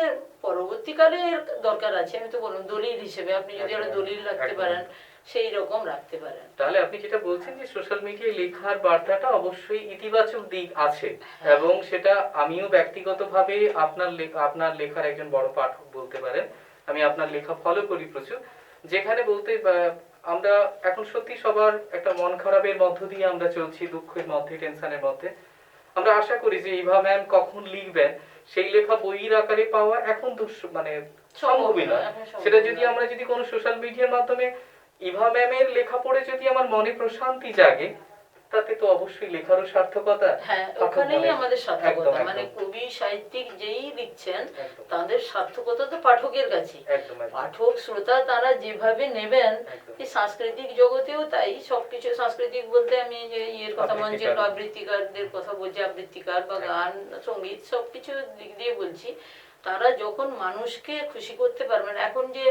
পরবর্তীকালে এর দরকার আছে। আমি তো বললাম দলিল হিসেবে আপনি যদি একটা দলিল রাখতে পারেন, সেই রকম রাখতে পারেন। তাহলে আপনি যেটা বলছেন যে সোশ্যাল মিডিয়ায় লেখার বার্তাটা অবশ্যই ইতিবাচক দিক আছে, এবং সেটা আমিও ব্যক্তিগতভাবে আপনার লেখার একজন বড় পাঠক বলতে পারেন, আমি আপনার লেখা ফলো করি প্রচুর। যেখানে বলতে আমরা এখন সত্যি সবার একটা মন খারাপের মধ্য দিয়ে আমরা চলছি, দুঃখের মধ্যে, টেনশনের মধ্যে। আমরা আশা করি যে ইভা ম্যাম কখন লিখবেন সেই লেখা বইয়ের আকারে পাওয়া এখন মানে সম্ভবই নয়। সেটা যদি আমরা যদি কোনো সোশ্যাল মিডিয়ার মাধ্যমে ইভা ম্যামের লেখা পড়ে যদি আমার মনে প্রশান্তি জাগে, তাতে তো অবশ্যই লেখারও সার্থকতা। হ্যাঁ, ওখানেই আমাদের সার্থকতা। মানে কবি সাহিত্যিক যেই লিখছেন তাদের সার্থকতা তো পাঠকের কাছে। পাঠক শ্রোতা তারা যেভাবে নেবেন, এই সাংস্কৃতিক জগতেও তাই। সবকিছু সাংস্কৃতিক বলতে আমি যে ইয়ের কথা, মঞ্চের আবৃত্তিকারদের কথা বলছি, আবৃত্তিকার বা গান, সঙ্গীত, সবকিছু দিক দিয়ে বলছি। তারা যখন মানুষকে খুশি করতে পারবেন, এখন যে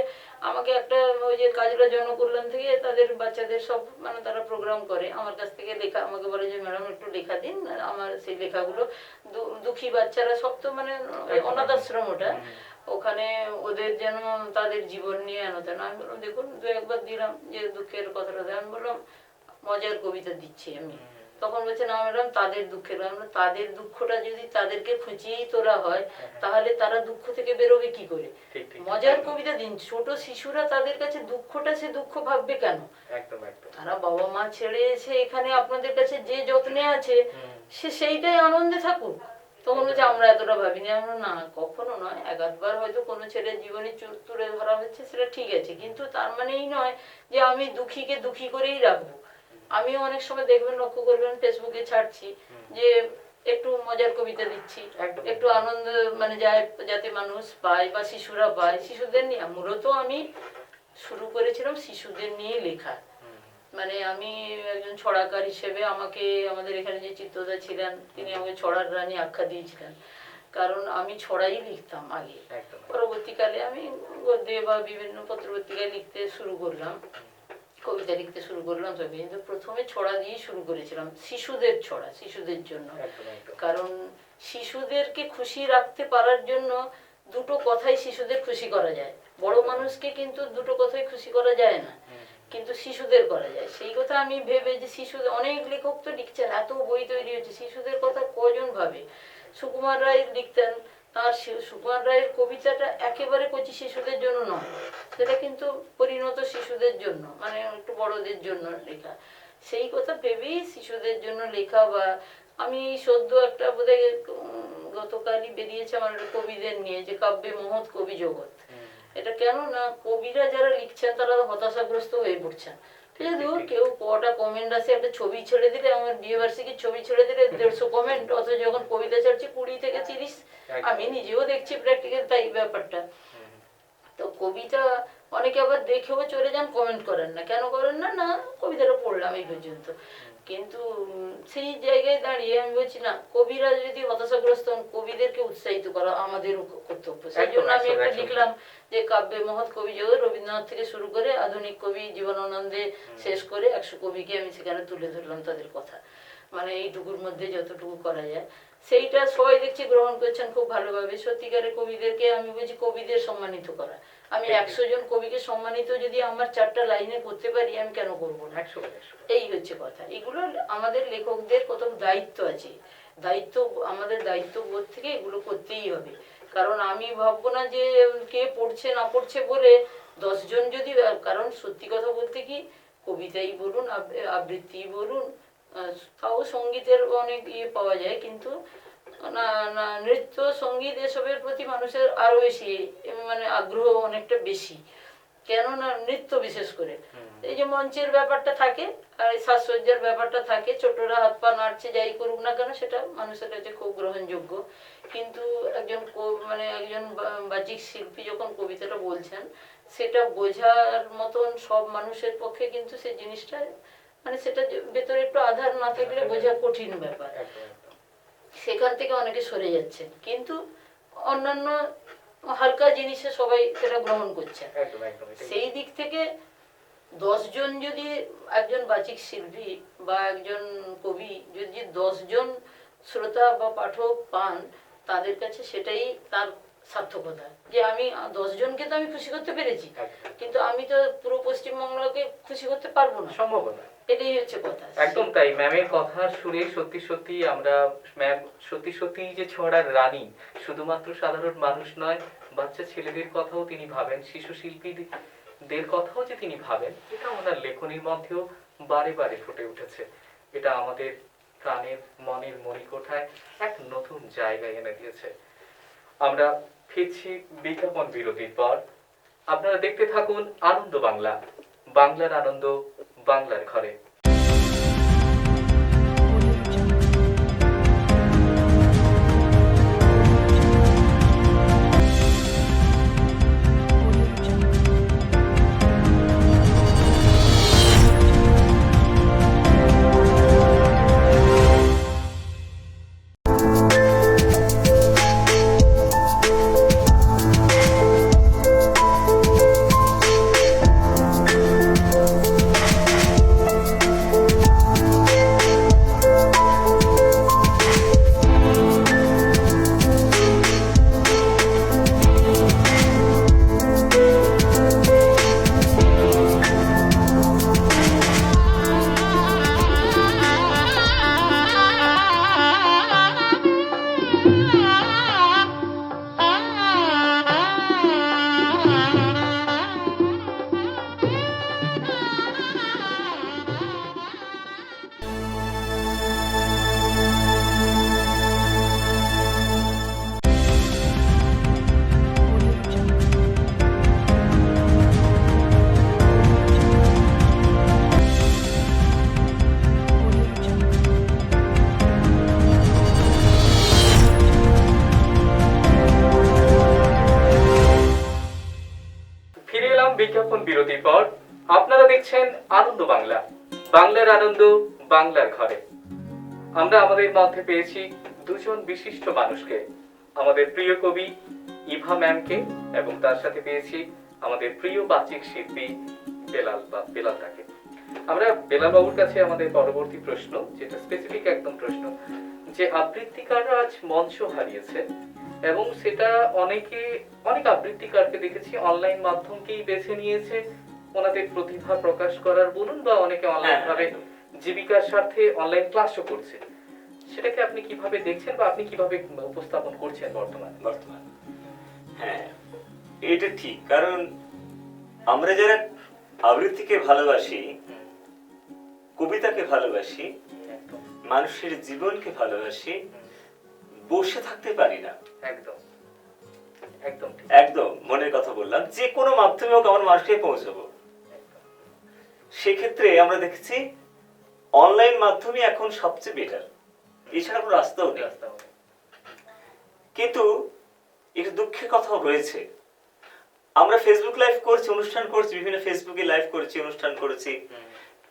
আমাকে একটা ওই যে কাজলা জনকল্যাণ থেকে তাদের বাচ্চাদের সব মানে তারা প্রোগ্রাম করে, আমার কাছ থেকে লেখা আমাকে বলে যে ম্যাডাম একটু লেখা দিন, আমার সেই লেখাগুলো দুঃখী বাচ্চারা সব তো মানে অনাথ আশ্রম, ওটা ওখানে ওদের যেন তাদের জীবন নিয়ে আনো তেন। আমি বললাম দেখুন, দু একবার দিলাম যে দুঃখের কথাটা, আমি বললাম মজার কবিতা দিচ্ছি আমি। তখন বলছে না ম্যাডাম তাদের দুঃখের, তাদের দুঃখটা যদি তাদেরকে খুঁচিয়েই তোলা হয় তাহলে তারা দুঃখ থেকে বেরোবে কি করে? মজার কবিতা দিন। ছোট শিশুরা তাদের কাছে দুঃখটা, সে দুঃখ ভাববে কেন? তারা বাবা মা ছেড়ে এসে এখানে আপনাদের কাছে যে যত্নে আছে, সে সেইটাই আনন্দে থাকুক। তখন বলছে আমরা এতটা ভাবিনি। আমরা না, কখনো নয়। একবার হয়তো কোনো ছেলের জীবনে চুর তুলে ধরা হচ্ছে, সেটা ঠিক আছে, কিন্তু তার মানে এই নয় যে আমি দুঃখীকে দুঃখী করেই রাখবো। আমিও অনেক সময় দেখবেন, লক্ষ্য করবেন, ফেসবুকে ছাড়ছি যে একটু মজার কবিতা দিচ্ছি, একটু আনন্দ মানে যায় যাতে মানুষ পায় বা শিশুরা পায়, শিশুদের নিয়ে। মূলত আমি শুরু করেছিলাম শিশুদের নিয়ে লেখা। মানে আমি একজন ছড়াকার হিসেবে আমাকে আমাদের এখানে যে চিত্রদা ছিলেন তিনি আমাকে ছড়ার রানী আখ্যা দিয়েছিলেন, কারণ আমি ছড়াই লিখতাম আগে। পরবর্তীকালে আমি গদ্যে বা বিভিন্ন পত্রপত্রিকায় লিখতে শুরু করলাম, কবিতা লিখতে শুরু করলাম, তবে কিন্তু প্রথমে ছড়া দিয়ে শুরু করেছিলাম, শিশুদের ছড়া, শিশুদের জন্য। কারণ শিশুদেরকে খুশি রাখতে পারার জন্য দুটো কথাই শিশুদের খুশি করা যায়। বড় মানুষকে কিন্তু দুটো কথাই খুশি করা যায় না, কিন্তু শিশুদের করা যায়। সেই কথা আমি ভেবে যে শিশুদের, অনেক লেখক তো লিখছেন, এত বই তৈরি হচ্ছে, শিশুদের কথা কজন ভাবে? সুকুমার রায় লিখতেন, তার সুকুমার রায়ের কবিতাটা একেবারে কচি শিশুদের জন্য নয়, সেটা কিন্তু পরিণত শিশুদের জন্য, মানে একটু বড়দের জন্য লেখা। সেই কথা ভেবেই শিশুদের জন্য লেখা। বা আমি সদ্য একটা বোধহয় গতকালই বেরিয়েছে আমার কবিদের নিয়ে, যে কাব্যে মহৎ কবি জগৎ। এটা কেন না, কবিরা যারা লিখছেন তারা হতাশাগ্রস্ত হয়ে পড়ছেন। কেউ কটা কমেন্ট আছে, একটা ছবি ছেড়ে দিলে, আমার বিয়ে বার্ষিকীর ছবি ছেড়ে দিলে 150 কমেন্ট, অথচ যখন কবিতা ছাড়ছে 20 থেকে 30। আমি নিজেও দেখছি প্র্যাকটিক্যাল তাই ব্যাপারটা। তো কবিতা অনেকে আবার দেখেও চলে যান, কমেন্ট করেন না। কেন করেন না? না, কবিতাটা পড়লাম এই পর্যন্ত। কিন্তু সেই জায়গায় দাঁড়িয়ে আমি বলছি না, কবিরা যদি হতাশাগ্রস্ত হন, কবিদেরকে উৎসাহিত করা আমাদের কর্তব্য। সেই জন্য আমি একটা লিখলাম যে কাব্যে মহৎ কবি জগৎ, রবীন্দ্রনাথ থেকে শুরু করে আধুনিক কবি জীবনানন্দে শেষ করে 100 কবিকে আমি সেখানে তুলে ধরলাম তাদের কথা, মানে এইটুকুর মধ্যে যতটুকু করা যায়। সেইটা সবাই দেখছি গ্রহণ করছেন খুব ভালোভাবে। সত্যিকারের কবিদেরকে আমি বলছি কবিদের সম্মানিত করা। আমি 100 জন কবিকে সম্মানিত যদি আমার 4টা লাইনে করতে পারি, আমি কেন করবো না? এই হচ্ছে কথা। এগুলো আমাদের লেখকদের কত দায়িত্ব আছে, দায়িত্ব, আমাদের দায়িত্ববোধ থেকে এগুলো করতেই হবে। কারণ আমি ভাববো না যে কে পড়ছে না পড়ছে বলে 10 জন যদি, কারণ সত্যি কথা বলতে কি, কবিতাই বলুন, আবৃত্তি বলুন, তাও সঙ্গীতের অনেক পাওয়া যায়, কিন্তু না না নৃত্য সঙ্গীত এসবের প্রতি মানুষের আরো বেশি মানে আগ্রহ অনেকটা বেশি। কেননা নৃত্য বিশেষ করে এই যে মঞ্চের ব্যাপারটা থাকে আর এই সাজসজ্জার ব্যাপারটা থাকে, ছোটরা হাত পা নাড়ছে, যাই করুক না কেন সেটা মানুষের কাছে খুব গ্রহণযোগ্য। কিন্তু একজন মানে একজন বাচিক শিল্পী যখন কবিতাটা বলছেন, সেটা বোঝার মতন সব মানুষের পক্ষে কিন্তু সেই জিনিসটা, মানে সেটা ভেতরে একটু আধার না থাকলে বোঝা কঠিন ব্যাপার। সেখান থেকে অনেকে সরে যাচ্ছেন, কিন্তু অন্যান্য হালকা জিনিসে সবাই সেটা গ্রহণ করছে। সেই দিক থেকে 10 জন যদি একজন বাচিক শিল্পী বা একজন কবি যদি 10 জন শ্রোতা বা পাঠক পান, তাদের কাছে সেটাই তার সার্থকতা, যে আমি 10 জনকে তো আমি খুশি করতে পেরেছি, কিন্তু আমি তো পুরো পশ্চিমবঙ্গকে খুশি করতে পারবো না, সম্ভব না। এটাই হচ্ছে কথা। একদম তাই। ম্যামের কথা শুনে সত্যি সত্যি আমরা, ম্যাম সত্যি সত্যি যে ছড়ার রানী, শুধুমাত্র সাধারণ মানুষ নয়, বাচ্চা ছেলেদের কথাও তিনি ভাবেন, শিশু শিল্পী দের কথাও যে তিনি ভাবেন, এটা ওনার লেখনীর মধ্যেও বারে বারে ফুটে উঠেছে। এটা আমাদের প্রাণের মনের মণিকোঠায় এক নতুন জায়গায় এনে দিয়েছে। আমরা ফিরছি বিজ্ঞাপন বিরতির পর। আপনারা দেখতে থাকুন আনন্দ বাংলা, বাংলার আনন্দ, বাংলার ঘরে। ফিরে এলাম বিজ্ঞাপন বিরতির পর। আপনারা দেখছেন আনন্দ বাংলা, বাংলার আনন্দ, বাংলার ঘরে। আমরা আমাদের মধ্যে পেয়েছি দুজন বিশিষ্ট মানুষকে, আমাদের প্রিয় কবি ইভা ম্যামকে এবং তার সাথে পেয়েছি আমাদের প্রিয় বাচিক শিল্পী বেলালদাকে। আমরা বেলাল বাবুর কাছে আমাদের পরবর্তী প্রশ্ন, যেটা স্পেসিফিক একদম প্রশ্ন, যে আবৃত্তিকাররা আজ মঞ্চ হারিয়েছে এবং সেটা অনেক আবৃত্তিকারকে দেখেছি অনলাইন মাধ্যমকেই বেছে নিয়েছে ওনাদের প্রতিভা প্রকাশ করার বলুন, বা অনেকে অনলাইন ভাবে জীবিকার স্বার্থে অনলাইন ক্লাসও করছে। সেটাকে আপনি কিভাবে দেখছেন বা আপনি কিভাবে উপস্থাপন করছেন বর্তমানে? হ্যাঁ, এটা ঠিক। কারণ আমরা যারা আবৃত্তিকে ভালোবাসি, কবিতাকে ভালোবাসি, মানুষের জীবনকে ভালোবাসি, বসে থাকতে পারি না। একদম একদম ঠিক। একদম মনের কথা বললাম, যে কোনো মাধ্যমে হোক আমার মানুষকে পৌঁছাবো। সেক্ষেত্রে আমরা দেখছি অনলাইন মাধ্যমে এখন সবচেয়ে বেটার, এছাড়া কোনো রাস্তাও নেই। কিন্তু একটু দুঃখের কথাও রয়েছে। আমরা ফেসবুক লাইভ করছি, অনুষ্ঠান করছি, বিভিন্ন ফেসবুকে লাইভ করেছি, অনুষ্ঠান করেছি,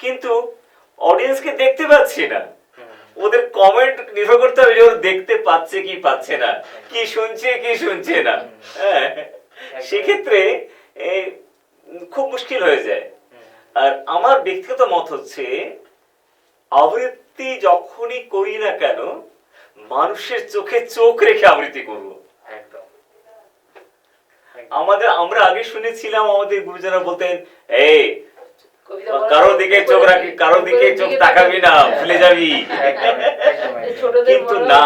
কিন্তু অডিয়েন্সকে দেখতে পাচ্ছি না। ওদের কমেন্ট নির্ভর করতে হবে যে ওরা দেখতে পাচ্ছে কি পাচ্ছে না, কি শুনছে কি শুনছে না। সেক্ষেত্রে খুব মুশকিল হয়ে যায়। আর আমার ব্যক্তিগত মত হচ্ছে, আবৃত্তি যখনই করি না কেন, মানুষের চোখে চোখ রেখে আবৃত্তি করবো। আমরা আগে শুনেছিলাম, আমাদের গুরুজনরা বলতেন, এই কারো দিকে চোখ রাখি, কারো দিকে চোখ তাকাবি না, ভুলে যাবি। কিন্তু না,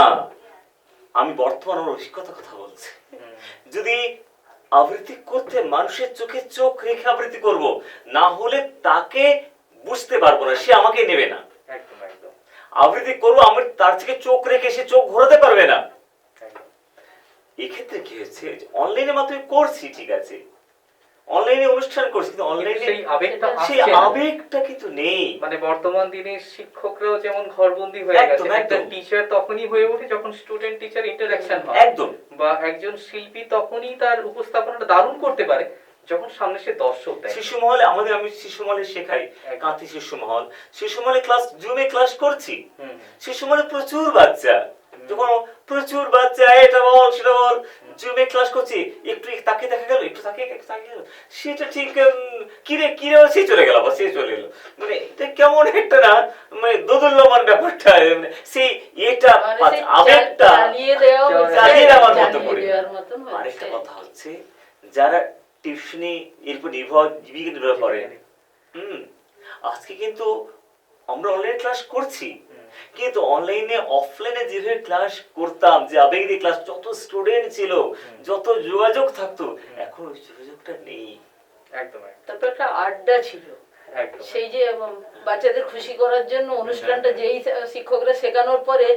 আমি বর্তমান রসিকতার কথা বলছি। যদি আবৃত্তি করতে মানুষের চোখে চোখ রেখে আবৃত্তি করব, না হলে তাকে বুঝতে পারবো না, সে আমাকে নেবে না। আবৃত্তি করবো, আমি তার থেকে চোখ রেখে সে চোখ ঘোরাতে পারবে না। এক্ষেত্রে কি হচ্ছে, অনলাইনের মাধ্যমে করছি ঠিক আছে, অনলাইনে অনুষ্ঠান করছি, কিন্তু অনলাইনে সেই আবেগটা কিন্তু নেই। মানে বর্তমান দিনে শিক্ষকরাও যেমন ঘরবন্দি হয়ে গেছে, একটা টিচার তখনই হয়ে ওঠে যখন স্টুডেন্ট টিচার ইন্টারঅ্যাকশন হয়। একদম। বা একজন শিল্পী তখনই তার উপস্থাপনাটা দারুণ করতে পারে যখন সামনে সে দর্শক দেয়। শিশু মহলে আমি শিশু মহলে শেখাই, কাঁথি শিশু মহল, শিশু মহলে ক্লাস জুমে ক্লাস করছি। শিশু মহলে প্রচুর বাচ্চা, যখন প্রচুর বাচ্চা এটা বল সেটা বল, জুমে ক্লাস করছি, একটু তাকে দেখা গেল, একটু তাকে গেল, সেটা ঠিক কিরে সে চলে গেল, সে চলে এলো। মানে এটা কেমন একটা না, মানে দোদুল্যমান ব্যাপারটা, মানে সেই এটা আবেগটা চালিয়ে দেওয়ার মতো করে। আরেকটা কথা হচ্ছে, যারা টিউশনি এরপর জীবিকা নির্ভর করে, আজকে কিন্তু আমরা অনলাইন ক্লাস করছি, কিন্তু অনলাইনে অফলাইনে যেভাবে ক্লাস করতাম, যে আবেগ দিয়ে ক্লাস, যত স্টুডেন্ট ছিল, যত যোগাযোগ থাকতো, এখন ওই যোগাযোগটা নেই। একদম একদম তারপর একটা আড্ডা ছিল, একদম সেই যে বাচ্চাদের খুশি করার জন্য অনুষ্ঠানটা যেই শিক্ষকরা শেখানোর পরে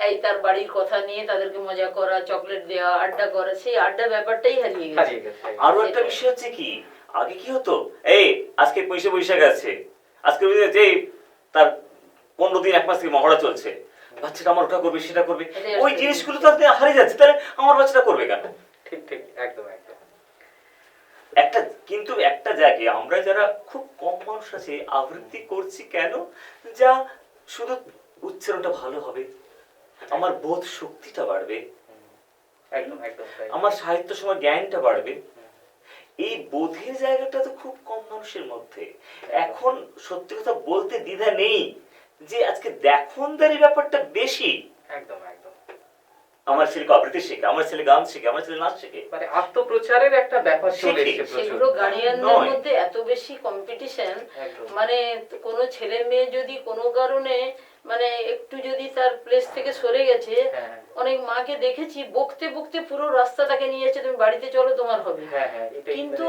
এই তার বাড়ির কথা নিয়ে তাদেরকে মজা করা, চকলেট দেওয়া, আড্ডা করা, সেই আড্ডা ব্যাপারটাই হারিয়ে গেছে। হারিয়ে গেছে আরো একটা বিষয় হচ্ছে কি, আগে কি হতো, এই আজকে পয়সা বৈশাখ আছে, আজকে যে তার 15 দিন 1 মাস থেকে মহড়া চলছে, বাচ্চাটা আমার ওটা করবে সেটা করবে, ওই জিনিসগুলো তো হারিয়ে যাচ্ছে, তাহলে আমার বাচ্চাটা করবে কেন? ঠিক ঠিক একদম একদম কিন্তু একটা জায়গায় আমরা যারা খুব কম মানুষ আছে আবৃত্তি করছি কেন, যা শুধু উচ্চারণটা ভালো হবে, আমার বোধ শক্তিটা বাড়বে, একদম একদম তাই। আমার সাহিত্য সময় জ্ঞানটা বাড়বে, এই বোধের জায়গাটা তো খুব কম মানুষের মধ্যে। এখন সত্যি কথা বলতে দ্বিধা নেই যে আজকে দেখনদারি ব্যাপারটা বেশি। একদম একদম আমার ছেলে আবৃত্তি শেখে, আমার ছেলে গান শেখে, আমার ছেলে নাচ শেখে, মানে আত্মপ্রচারের একটা ব্যাপার চলে শেখে। এসেছে সেগুলো প্রচুর। গার্ডিয়ানদের নয়। মধ্যে এত বেশি কম্পিটিশন, একদম মানে কোনো ছেলে মেয়ে যদি কোনো কারণে মানে একটু যদি তার প্লেস থেকে সরে গেছে, হ্যাঁ অনেক মাকে দেখেছি বকতে বকতে পুরো রাস্তাটাকে নিয়ে যাচ্ছে, তুমি বাড়িতে চলো তোমার হবে। হ্যাঁ হ্যাঁ এটাই কিন্তু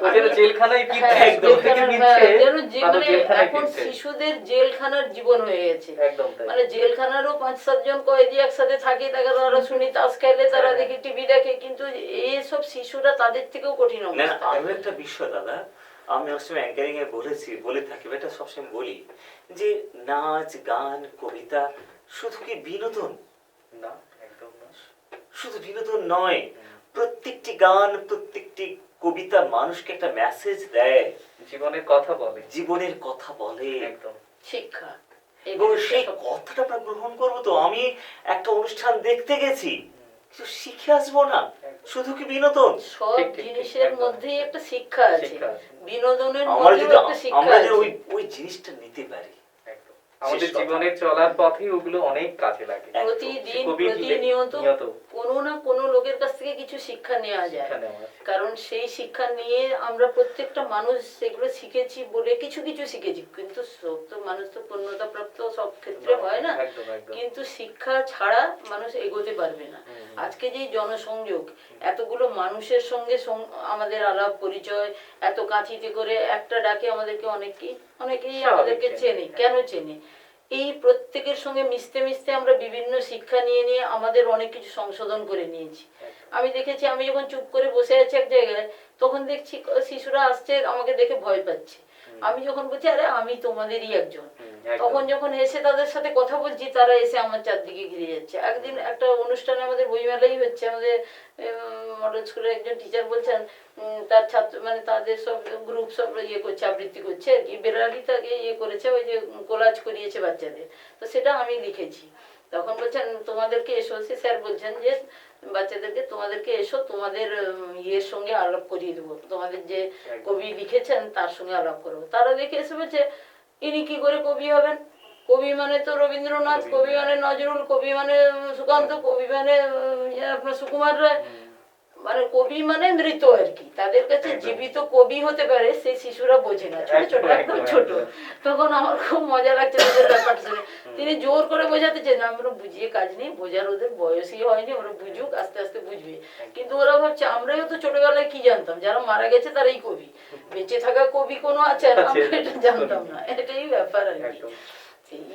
ওদের জেলখানায় হ্যাঁ, ফিরছে একদম। থেকে জেলখানার, নিচ্ছে যেন যে- আরো মানে জেলখানায় এখন ফিরছে। শিশুদের জেলখানার জীবন হয়ে গেছে। একদম তাই মানে জেলখানারও 5-7 জন কয়েদি একসাথে থাকে, তারা শুনি তাস খেলে, তারা হ্যাঁ। দেখি টিভি দেখে, কিন্তু এইসব শিশুরা তাদের থেকেও কঠিন না না, অবস্থা। আরো একটা বিষয় দাদা, আমি অবসময় অ্যাঙ্কারিং এ বলে থাকি, এটা সবসময় বলি যে নাচ গান কবিতা শুধু কি বিনোদন? না একদম না শুধু বিনোদন নয়, প্রত্যেকটি গান প্রত্যেকটি কবিতা মানুষকে একটা মেসেজ দেয়, জীবনের কথা বলে জীবনের কথা বলে, একদম শিক্ষা, এবং সেই কথাটা আমরা গ্রহণ করবো। তো আমি একটা অনুষ্ঠান দেখতে গেছি, কিছু শিখে আসবো না, শুধু কি বিনোদন? সব ঠিক, ঠিক, ঠিক, জিনিসের একদম। মধ্যেই একটা শিক্ষা আছে, শিক্ষা আছে। বিনোদনের আমরা মধ্যেও যদি একটা শিক্ষা আমরা যদি আছে। ওই জিনিসটা নিতে পারি, একদম আমাদের শেষ কথা। জীবনে চলার পথে ওগুলো অনেক কাজে লাগে প্রতিদিন কবি প্রতিনিয়ত নিয়ত কোনো না কোনো লোকের কাছ থেকে কিছু শিক্ষা নেওয়া যায়, শিক্ষা নেওয়া আছে। কারণ সেই শিক্ষা নিয়ে আমরা প্রত্যেকটা মানুষ সেগুলো শিখেছি বলে কিছু কিছু শিখেছি, কিন্তু সব তো মানুষ তো পূর্ণতাপ্রাপ্ত সব ক্ষেত্রে হয় না, একদম একদম কিন্তু শিক্ষা ছাড়া মানুষ এগোতে পারবে না। আজকে যে জনসংযোগ, এতগুলো মানুষের সঙ্গে আমাদের আলাপ পরিচয়, এত কাছিতে করে একটা ডাকে আমাদেরকে অনেকেই স্বাভাবিক আমাদেরকে চেনে। চেনে, কেন চেনে? এই প্রত্যেকের সঙ্গে মিশতে মিশতে আমরা বিভিন্ন শিক্ষা নিয়ে নিয়ে আমাদের অনেক কিছু সংশোধন করে নিয়েছি। আমি দেখেছি, আমি যখন চুপ করে বসে আছি এক জায়গায়, তখন দেখছি শিশুরা আসছে, আমাকে দেখে ভয় পাচ্ছে। আমি যখন বলছি আরে আমি তোমাদেরই একজন, তখন যখন এসে তাদের সাথে কথা বলছি, তারা এসে আমার চারদিকে ঘিরে যাচ্ছে। একদিন একটা অনুষ্ঠানে আমাদের বইমেলাই হচ্ছে, আমাদের মডেল স্কুলের একজন টিচার বলছেন তার ছাত্র মানে তাদের সব গ্রুপ সব করছে, আবৃত্তি করছে আর কি, বেরালি তাকে করেছে, ওই যে কোলাজ করিয়েছে বাচ্চাদের, তো সেটা আমি লিখেছি। তখন বলছেন তোমাদেরকে এসো, সে স্যার বলছেন যে বাচ্চাদেরকে তোমাদেরকে এসো, তোমাদের ইয়ের সঙ্গে আলাপ করিয়ে দেবো, তোমাদের যে কবি লিখেছেন তার সঙ্গে আলাপ করবো। তারা দেখে এসে বলছে ইনি কি করে কবি হবেন? কবি মানে তো রবীন্দ্রনাথ, কবি মানে নজরুল, কবি মানে সুকান্ত, কবি মানে আপনার সুকুমার রায়, মানে কবি মানে মৃত আর কি। তাদের কাছে জীবিত কবি হতে পারে সেই শিশুরা বোঝে না, ছোট ছোট একদম ছোট। তখন আমার খুব মজা লাগছে তাদের ব্যাপারটা শুনে। তিনি জোর করে বোঝাতে চেন, আমরা বুঝিয়ে কাজ নেই, বোঝার ওদের বয়সই হয়নি, ওরা বুঝুক, আস্তে আস্তে বুঝবে। কিন্তু ওরা ভাবছে আমরাও তো ছোটবেলায় কি জানতাম, যারা মারা গেছে তারাই কবি, বেঁচে থাকা কবি কোনো আছে আর আমরা এটা জানতাম না, এটাই ব্যাপার আর কি।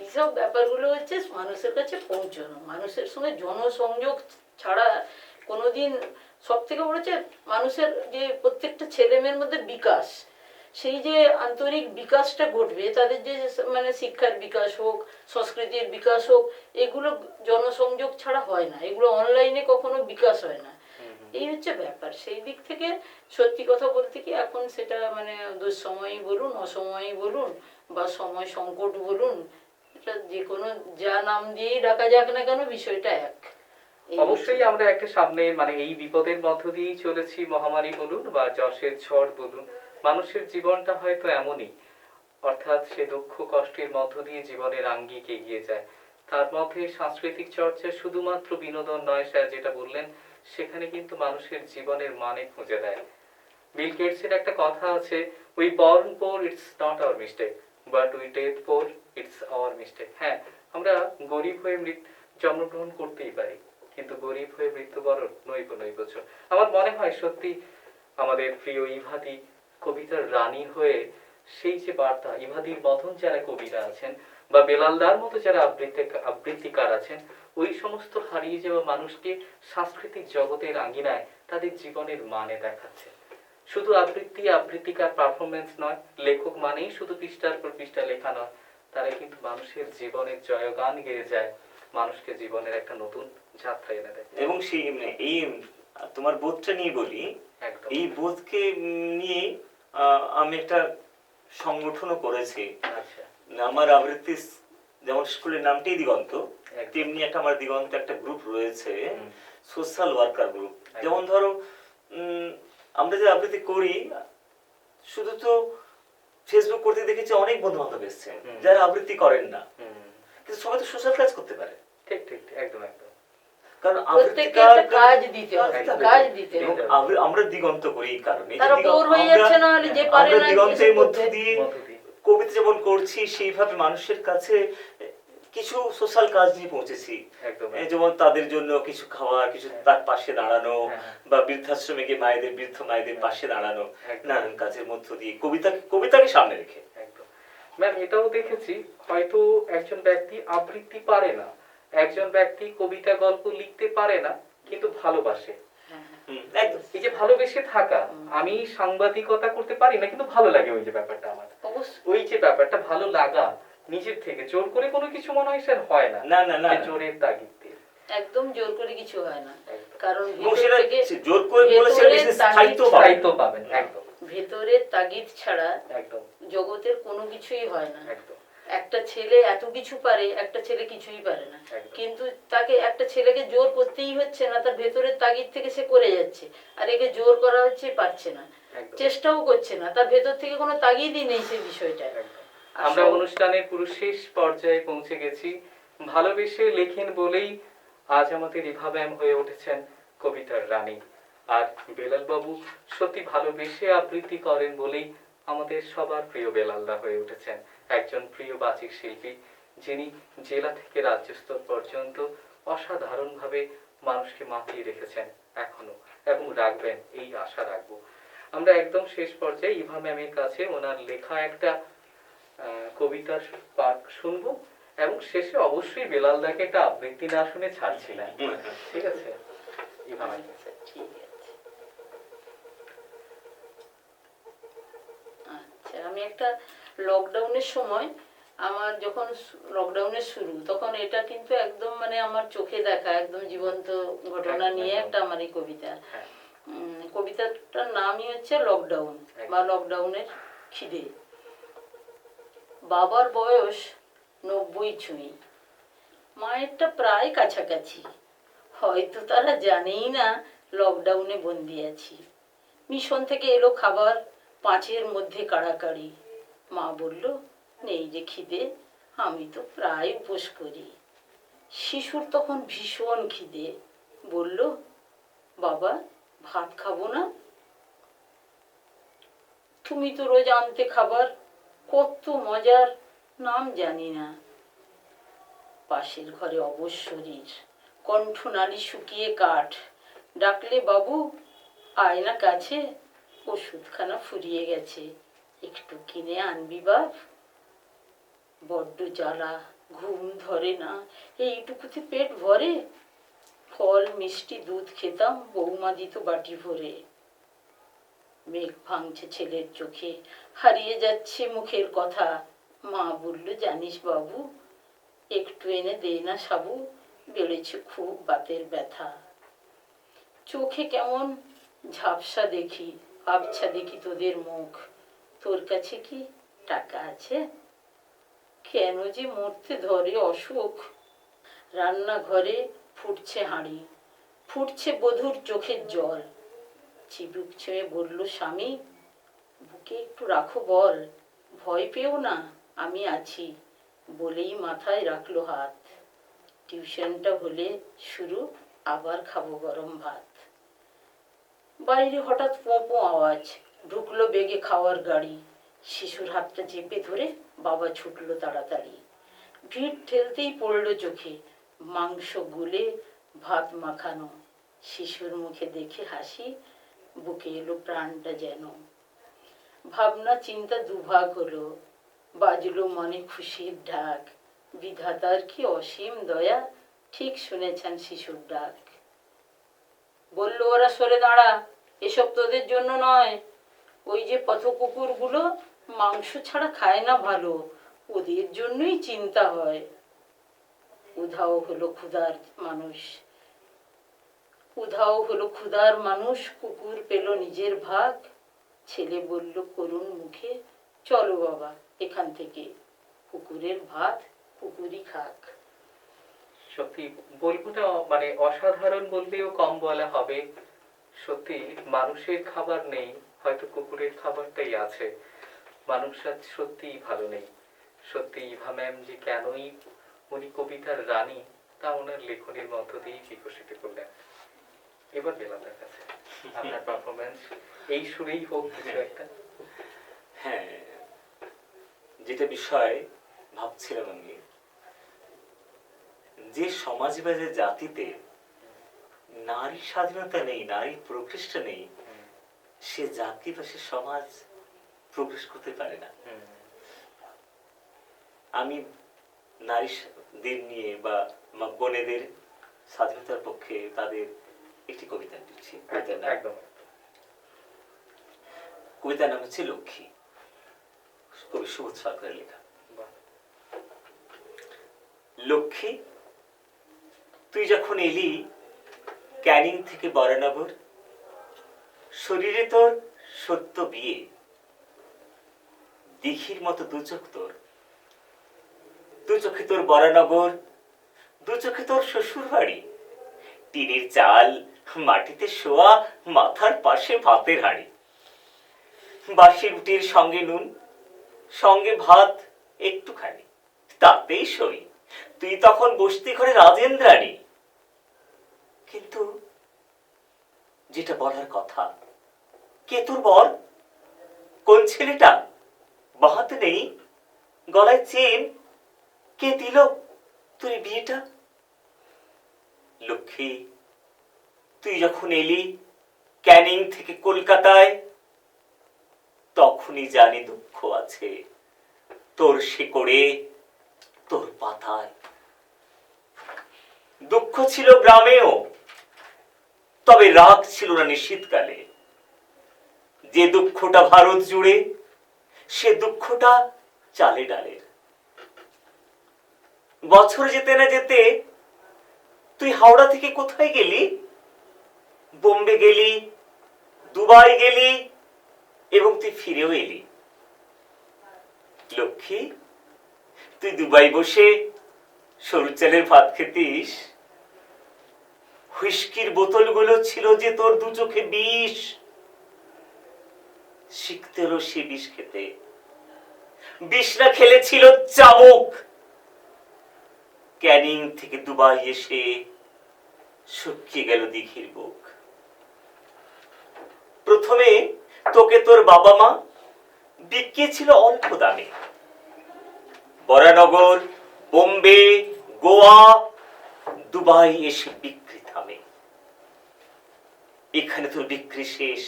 এইসব ব্যাপারগুলো হচ্ছে মানুষের কাছে পৌঁছানো, মানুষের সঙ্গে জনসংযোগ ছাড়া কোনোদিন। সব থেকে বড় হচ্ছে মানুষের যে প্রত্যেকটা ছেলে মেয়ের মধ্যে বিকাশ, সেই যে আন্তরিক বিকাশটা ঘটবে, তাদের যে মানে শিক্ষার বিকাশ হোক, সংস্কৃতির বিকাশ হোক, এগুলো জনসংযোগ ছাড়া হয় না, এগুলো অনলাইনে কখনো বিকাশ হয় না। এই হচ্ছে ব্যাপার। সেই দিক থেকে সত্যি কথা বলতে কি এখন সেটা মানে দুঃসময়ই বলুন, অসময়ই বলুন, বা সময় সংকট বলুন, এটা যে কোনো যা নাম দিয়েই ডাকা যাক না কেন, বিষয়টা এক। অবশ্যই আমরা একটা সামনে মানে এই বিপদের মধ্য দিয়েই চলেছি, মহামারী বলুন বা যশের ঝড় বলুন, মানুষের জীবনটা হয়তো এমনই, অর্থাৎ সে দুঃখ কষ্টের মধ্য দিয়ে জীবনের আঙ্গিক এগিয়ে যায়। তার মধ্যে সাংস্কৃতিক চর্চা শুধুমাত্র বিনোদন নয়, স্যার যেটা বললেন, সেখানে কিন্তু মানুষের জীবনের মানে খুঁজে দেয়। বিল গেটসের একটা কথা আছে, we born poor it's not our mistake, but we death poor it's hour mistake. হ্যাঁ, আমরা গরিব হয়ে জন্মগ্রহণ করতেই পারি, কিন্তু গরিব হয়ে মৃত্যুবরণ নৈব নৈবচ। আমার মনে হয় সত্যি আমাদের প্রিয় ইভাদি কবিতার রানী হয়ে সেই যে বার্তা, ইমাদির মতন যারা কবিরা আছেন বা বেলালদার মতো যারা আবৃত্তিকার আছেন, ওই সমস্ত হারিয়ে যাওয়া মানুষকে সাংস্কৃতিক জগতের আঙ্গিনায় তাদের জীবনের মানে দেখাচ্ছে। শুধু আবৃত্তিকার পারফরমেন্স নয়, লেখক মানেই শুধু পৃষ্ঠার পর পৃষ্ঠা লেখা নয়, তারা কিন্তু মানুষের জীবনের জয়গান গেয়ে যায়, মানুষকে জীবনের একটা নতুন যাত্রা এনে দেয়। এবং সেই এই তোমার বোধটা নিয়ে বলি, একদম। এই বোধকে নিয়ে আমি একটা সংগঠনও করেছি। আচ্ছা। আমার আবৃত্তি যেমন স্কুলের নামটাই দিগন্ত, একদম। তেমনি একটা আমার দিগন্ত একটা গ্রুপ রয়েছে, হুম। Social worker group. যেমন ধরো আমরা যে আবৃত্তি করি, শুধু তো ফেসবুক করতে দেখেছি অনেক বন্ধু বান্ধব এসছে যারা আবৃত্তি করেন না, কিন্তু সবাই তো সোশ্যাল কাজ করতে পারে। ঠিক ঠিক, একদম একদম। কারণ প্রত্যেককে একটা কাজ দিতে হবে, কাজ দিতে হবে। আমরা দিগন্ত করি এই কারণে তারা বোর হয়ে যাচ্ছে, না হলে যে পারে আমরা না দিগন্তের এসব মধ্য করতে। দিয়ে কবিতা যেমন করছি, সেইভাবে মানুষের কাছে কিছু সোশ্যাল কাজ নিয়ে পৌঁছেছি। একদম। যেমন তাদের জন্য কিছু খাওয়া, কিছু তার পাশে দাঁড়ানো, হ্যাঁ। বা বৃদ্ধাশ্রমে গিয়ে বৃদ্ধ মায়েদের পাশে দাঁড়ানো, একদম। নানান কাজের মধ্য দিয়ে কবিতাকে সামনে রেখে। একদম। ম্যাম, এটাও দেখেছি, হয়তো একজন ব্যক্তি আবৃত্তি পারে না, একজন ব্যক্তি কবিতা গল্প লিখতে পারে না, কিন্তু ভালোবাসে। একদম। এই যে ভালোবেসে থাকা, আমি সাংবাদিকতা করতে পারি না কিন্তু ভালো লাগে ওই যে ব্যাপারটা আমার, অবশ্যই। ওই যে ব্যাপারটা ভালো লাগা নিজের থেকে, জোর করে কোনো কিছু মনে হয় স্যার হয় না, না না না, যে জোরের তাগিদ দিয়ে। একদম জোর করে কিছু হয় না, একদম। কারণ এবং ভিতর সেটা থেকে জোর করে বলে সেটা ভেতরের বিশেষ তাগিদ স্থায়িত্ব পাবে। স্থায়িত্ব পাবেন। একদম ভেতরের তাগিদ ছাড়া একদম জগতের কোনো কিছুই হয় না। একদম। একটা ছেলে এত কিছু পারে, একটা ছেলে কিছুই পারে না, একদম। কিন্তু তাকে একটা ছেলেকে জোর করতেই হচ্ছে না, তার ভেতরের তাগিদ থেকে সে করে যাচ্ছে, আর একে জোর করা হচ্ছে, পারছে না, একদম। চেষ্টাও করছে না, তার ভেতর থেকে কোনো তাগিদই নেই সেই বিষয়টা। একদম। আমরা অনুষ্ঠানের পুরো শেষ পর্যায়ে পৌঁছে গেছি। ভালোবেসে লেখেন বলেই আজ আমাদের ইভা ম্যাম হয়ে উঠেছেন কবিতার রানী, আর বেলাল বাবু সত্যি ভালোবেসে আবৃত্তি করেন বলেই আমাদের সবার প্রিয় বেলালদা হয়ে উঠেছেন একজন প্রিয় বাচিক শিল্পী, যিনি জেলা থেকে রাজ্য স্তর পর্যন্ত অসাধারণভাবে মানুষকে মাতিয়ে রেখেছেন এখনো, এবং রাখবেন, এই আশা রাখবো। আমরা একদম শেষ পর্যায়ে ইভা ম্যামের কাছে ওনার লেখা একটা কবিতার পাঠ শুনবো, এবং শেষে অবশ্যই বেলালদাকে একটা আবৃত্তি না শুনে ছাড়ছি না। ঠিক আছে ইভা ম্যাম? আচ্ছা, ঠিক আছে। আচ্ছা, আমি একটা লকডাউনের সময়, আমার যখন লকডাউনের শুরু, তখন এটা কিন্তু একদম মানে আমার চোখে দেখা একদম জীবন্ত ঘটনা নিয়ে একটা আমার এই কবিতা। কবিতাটার নামই হচ্ছে লকডাউন বা লকডাউনের খিদে। বাবার বয়স 90 ছুঁই, মায়েরটা প্রায় কাছাকাছি, হয়তো তারা জানেই না লকডাউনে বন্দি আছি। মিশন থেকে এলো খাবার, 5-এর মধ্যে কাড়াকাড়ি। মা বলল, নেই যে খিদে, আমি তো প্রায় উপোস করি। শিশুর তখন ভীষণ খিদে, বলল, বাবা ভাত খাবো না? তুমি তো রোজ আনতে খাবার, কত মজার, নাম জানি না। পাশের ঘরে অবশ শরীর, কণ্ঠনালী শুকিয়ে কাঠ, ডাকলে বাবু আয় না কাছে, ওষুধখানা ফুরিয়ে গেছে, একটু কিনে আনবি বাপ। বড্ড জ্বালা, ঘুম ধরে না, এইটুকুতে পেট ভরে। ফল মিষ্টি দুধ খেতাম, বৌমা দিত বাটি ভরে। মেঘ ভাঙছে ছেলের চোখে, হারিয়ে যাচ্ছে মুখের কথা। মা বলল, জানিস বাবু, একটু এনে দে না সাবু, বেড়েছে খুব বাতের ব্যথা। চোখে কেমন ঝাপসা দেখি, আবছা দেখি তোদের মুখ, তোর কাছে কি টাকা আছে? কেন যে মরতে ধরে অসুখ। রান্নাঘরে ফুটছে হাঁড়ি, ফুটছে বধূর চোখের জল। চিবুক ছুঁয়ে বলল স্বামী, বুকে একটু রাখো বল, ভয় পেও না আমি আছি, বলেই মাথায় রাখলো হাত। টিউশনটা হলে শুরু, আবার খাবো গরম ভাত। বাইরে হঠাৎ পোঁপো আওয়াজ, ঢুকলো বেগে খাওয়ার গাড়ি। শিশুর হাতটা চেপে ধরে বাবা ছুটলো তাড়াতাড়ি। ভিড় ঠেলতেই পড়লো চোখে, মাংস গুলে ভাত মাখানো। শিশুর মুখে দেখে হাসি, বুকে এলো প্রাণটা যেন। ভাবনা চিন্তা দুভাগ হলো, বাজলো মনে খুশির ঢাক, বিধাতার কি অসীম দয়া, ঠিক শুনেছেন শিশুর ডাক। বলল ওরা, সরে দাঁড়া, এসব তোদের জন্য নয়, ওই যে পথ কুকুরগুলো মাংস ছাড়া খায় না ভালো, ওদের জন্যই চিন্তা হয়। উধাও হলো ক্ষুধার মানুষ, উধাও হলো ক্ষুধার মানুষ, কুকুর পেল নিজের ভাগ। ছেলে বলল করুণ মুখে, চলো বাবা এখান থেকে, কুকুরের ভাত কুকুরই খাক। সত্যি বলবো না, মানে অসাধারণ বললেও কম বলা হবে। সত্যি মানুষের খাবার নেই, হয়তো কুকুরের খাবারটাই আছে। মানুষ আজ সত্যিই ভালো নেই। সত্যি ইভা ম্যাম যে কেনই উনি কবিতার রানী, তা ওনার লেখনের মধ্য দিয়েই বিকশিত করলেন। এবার বেলাদার কাছে আপনার পারফরমেন্স এই সুরেই হোক কিছু একটা। হ্যাঁ, যেটা বিষয় ভাবছিলাম আমি, যে সমাজে বা যে জাতিতে নারী স্বাধীনতা নেই, নারী প্রকৃষ্ট নেই, সে জাতি বা সে সমাজ প্রবেশ করতে পারে না। আমি নারীদের নিয়ে বা বোনেদের স্বাধীনতার পক্ষে তাদের একটি কবিতা দিচ্ছি। একদম। কবিতার নাম হচ্ছে লক্ষ্মী, কবি সুবোধ সরকারের লেখা। লক্ষ্মী, তুই যখন এলি ক্যানিং থেকে বরানগর, শরীরে তোর সত্য বিয়ে, দিঘির মতো দু চোখ তোর, দু চোখে তোর বরানগর, দু চোখে তোর শ্বশুর বাড়ি, টিনের চাল, মাটিতে শোয়া, মাথার পাশে ভাতের হাঁড়ি, বাসি রুটির সঙ্গে নুন, সঙ্গে ভাত একটুখানি, তাতেই সই, তুই তখন বসতি ঘরে রাজেন্দ্রাণী। কিন্তু যেটা বলার কথা, কে তোর বর? কোন ছেলেটা? বাহাতে নেই, গলায় চেন, কে দিল তোর বিয়েটা? লক্ষ্মী, তুই যখন এলি ক্যানিং থেকে কলকাতায়, তখনই জানি দুঃখ আছে তোর শিকড়ে, তোর পাতায়। দুঃখ ছিল গ্রামেও, তবে রাগ ছিল না নিশীথকালে। যে দুঃখটা ভারত জুড়ে, সে দুঃখটা চালে ডালের। বছর যেতে না যেতে তুই হাওড়া থেকে কোথায় গেলি? বোম্বে গেলি, দুবাই গেলি, এবং তুই ফিরেও এলি। লক্ষ্মী, তুই দুবাই বসে সরু চালের ভাত খেতিস, হুইস্কির বোতলগুলো ছিল যে তোর দু চোখে বিষ। শিখতে হলো সে বিষ খেতে, বিষ না খেলে ছিল চাবুক। ক্যানিং থেকে দুবাই এসে শুকিয়ে গেল দিঘির বুক। প্রথমে তোকে তোর বাবা মা বিকিয়েছিল অল্প দামে, বরানগর, বোম্বে, গোয়া, দুবাই এসে বিক্রি থামে। এখানে তোর বিক্রি শেষ,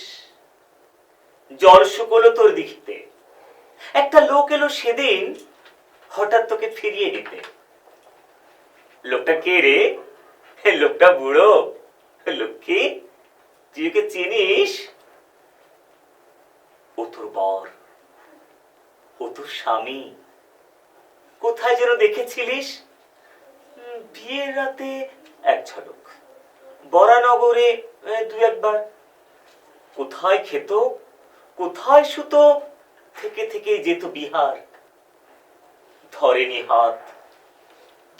জল শুকলো তোর দিঘিতে। একটা লোক এলো সেদিন হঠাৎ তোকে ফিরিয়ে নিতে। লোকটা কে রে? লোকটা বুড়ো। লক্ষ্মী, তুই ওকে চিনিস? ও তোর বর, ও তোর স্বামী। কোথায় যেন দেখেছিলিস? বিয়ের রাতে এক ঝলক, বরানগরে দু একবার। কোথায় খেত, কোথায় শুতো, থেকে থেকে যেত বিহার। ধরেনি হাত,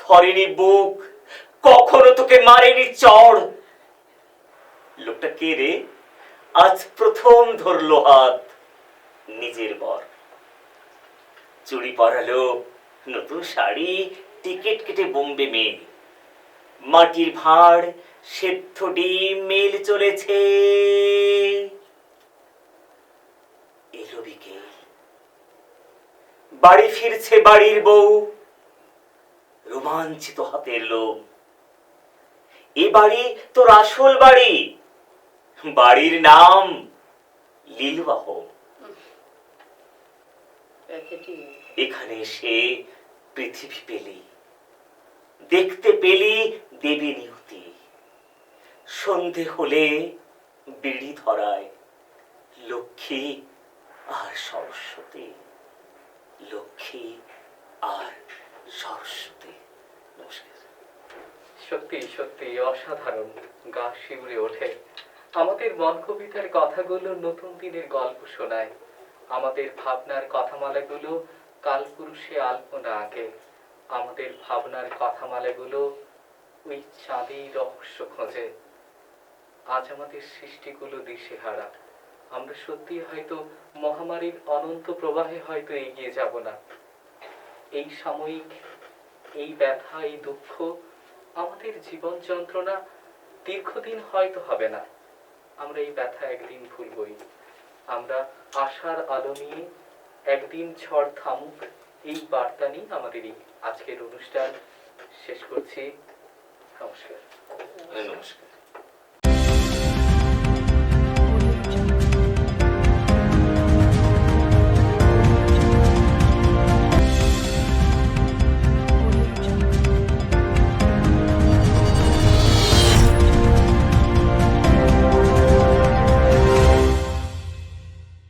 ধরেনি বুক, কখনো তোকে মারেনি চড়। লোকটা কে রে? আজ প্রথম ধরলো হাত নিজের বর। চুড়ি পরালো, নতুন শাড়ি, টিকিট কেটে বোম্বে মেল। মাটির ভাঁড়, সেদ্ধ ডিম, মেল চলেছে। এলো বিকেল, বাড়ি ফিরছে বাড়ির বউ, রোমাঞ্চিত হাতের লোক। এ বাড়ি তোর আসল বাড়ি, বাড়ির নাম লীলবাহ। কেটে এখানে এসে পৃথিবী পেলি, দেখতে পেলি দেবী নিয়তি। সন্ধে হলে বিড়ি ধরায় লক্ষ্মী আর সরস্বতী, লক্ষ্মী আর সরস্বতী। নমস্কার। সত্যি সত্যি অসাধারণ, গা শিউরে ওঠে। আমাদের মন কবিতার কথাগুলো নতুন দিনের গল্প শোনায়, আমাদের ভাবনার কথামালাগুলো কালপুরুষে আলপনা আঁকে, আমাদের ভাবনার কথামালাগুলো ওই চাঁদেই রহস্য খোঁজে। আজ আমাদের সৃষ্টিগুলো দিশেহারা, আমরা সত্যি হয়তো মহামারীর অনন্ত প্রবাহে হয়তো এগিয়ে যাব না। এই সাময়িক এই ব্যথা, এই দুঃখ, আমাদের জীবন যন্ত্রণা দীর্ঘদিন হয়তো হবে না। আমরা এই ব্যথা একদিন ভুলবই। আমরা আশার আলো নিয়ে একদিন ঝড় থামুক, এই বার্তা নিয়ে আমাদের এই আজকের অনুষ্ঠান শেষ করছি। নমস্কার। নমস্কার।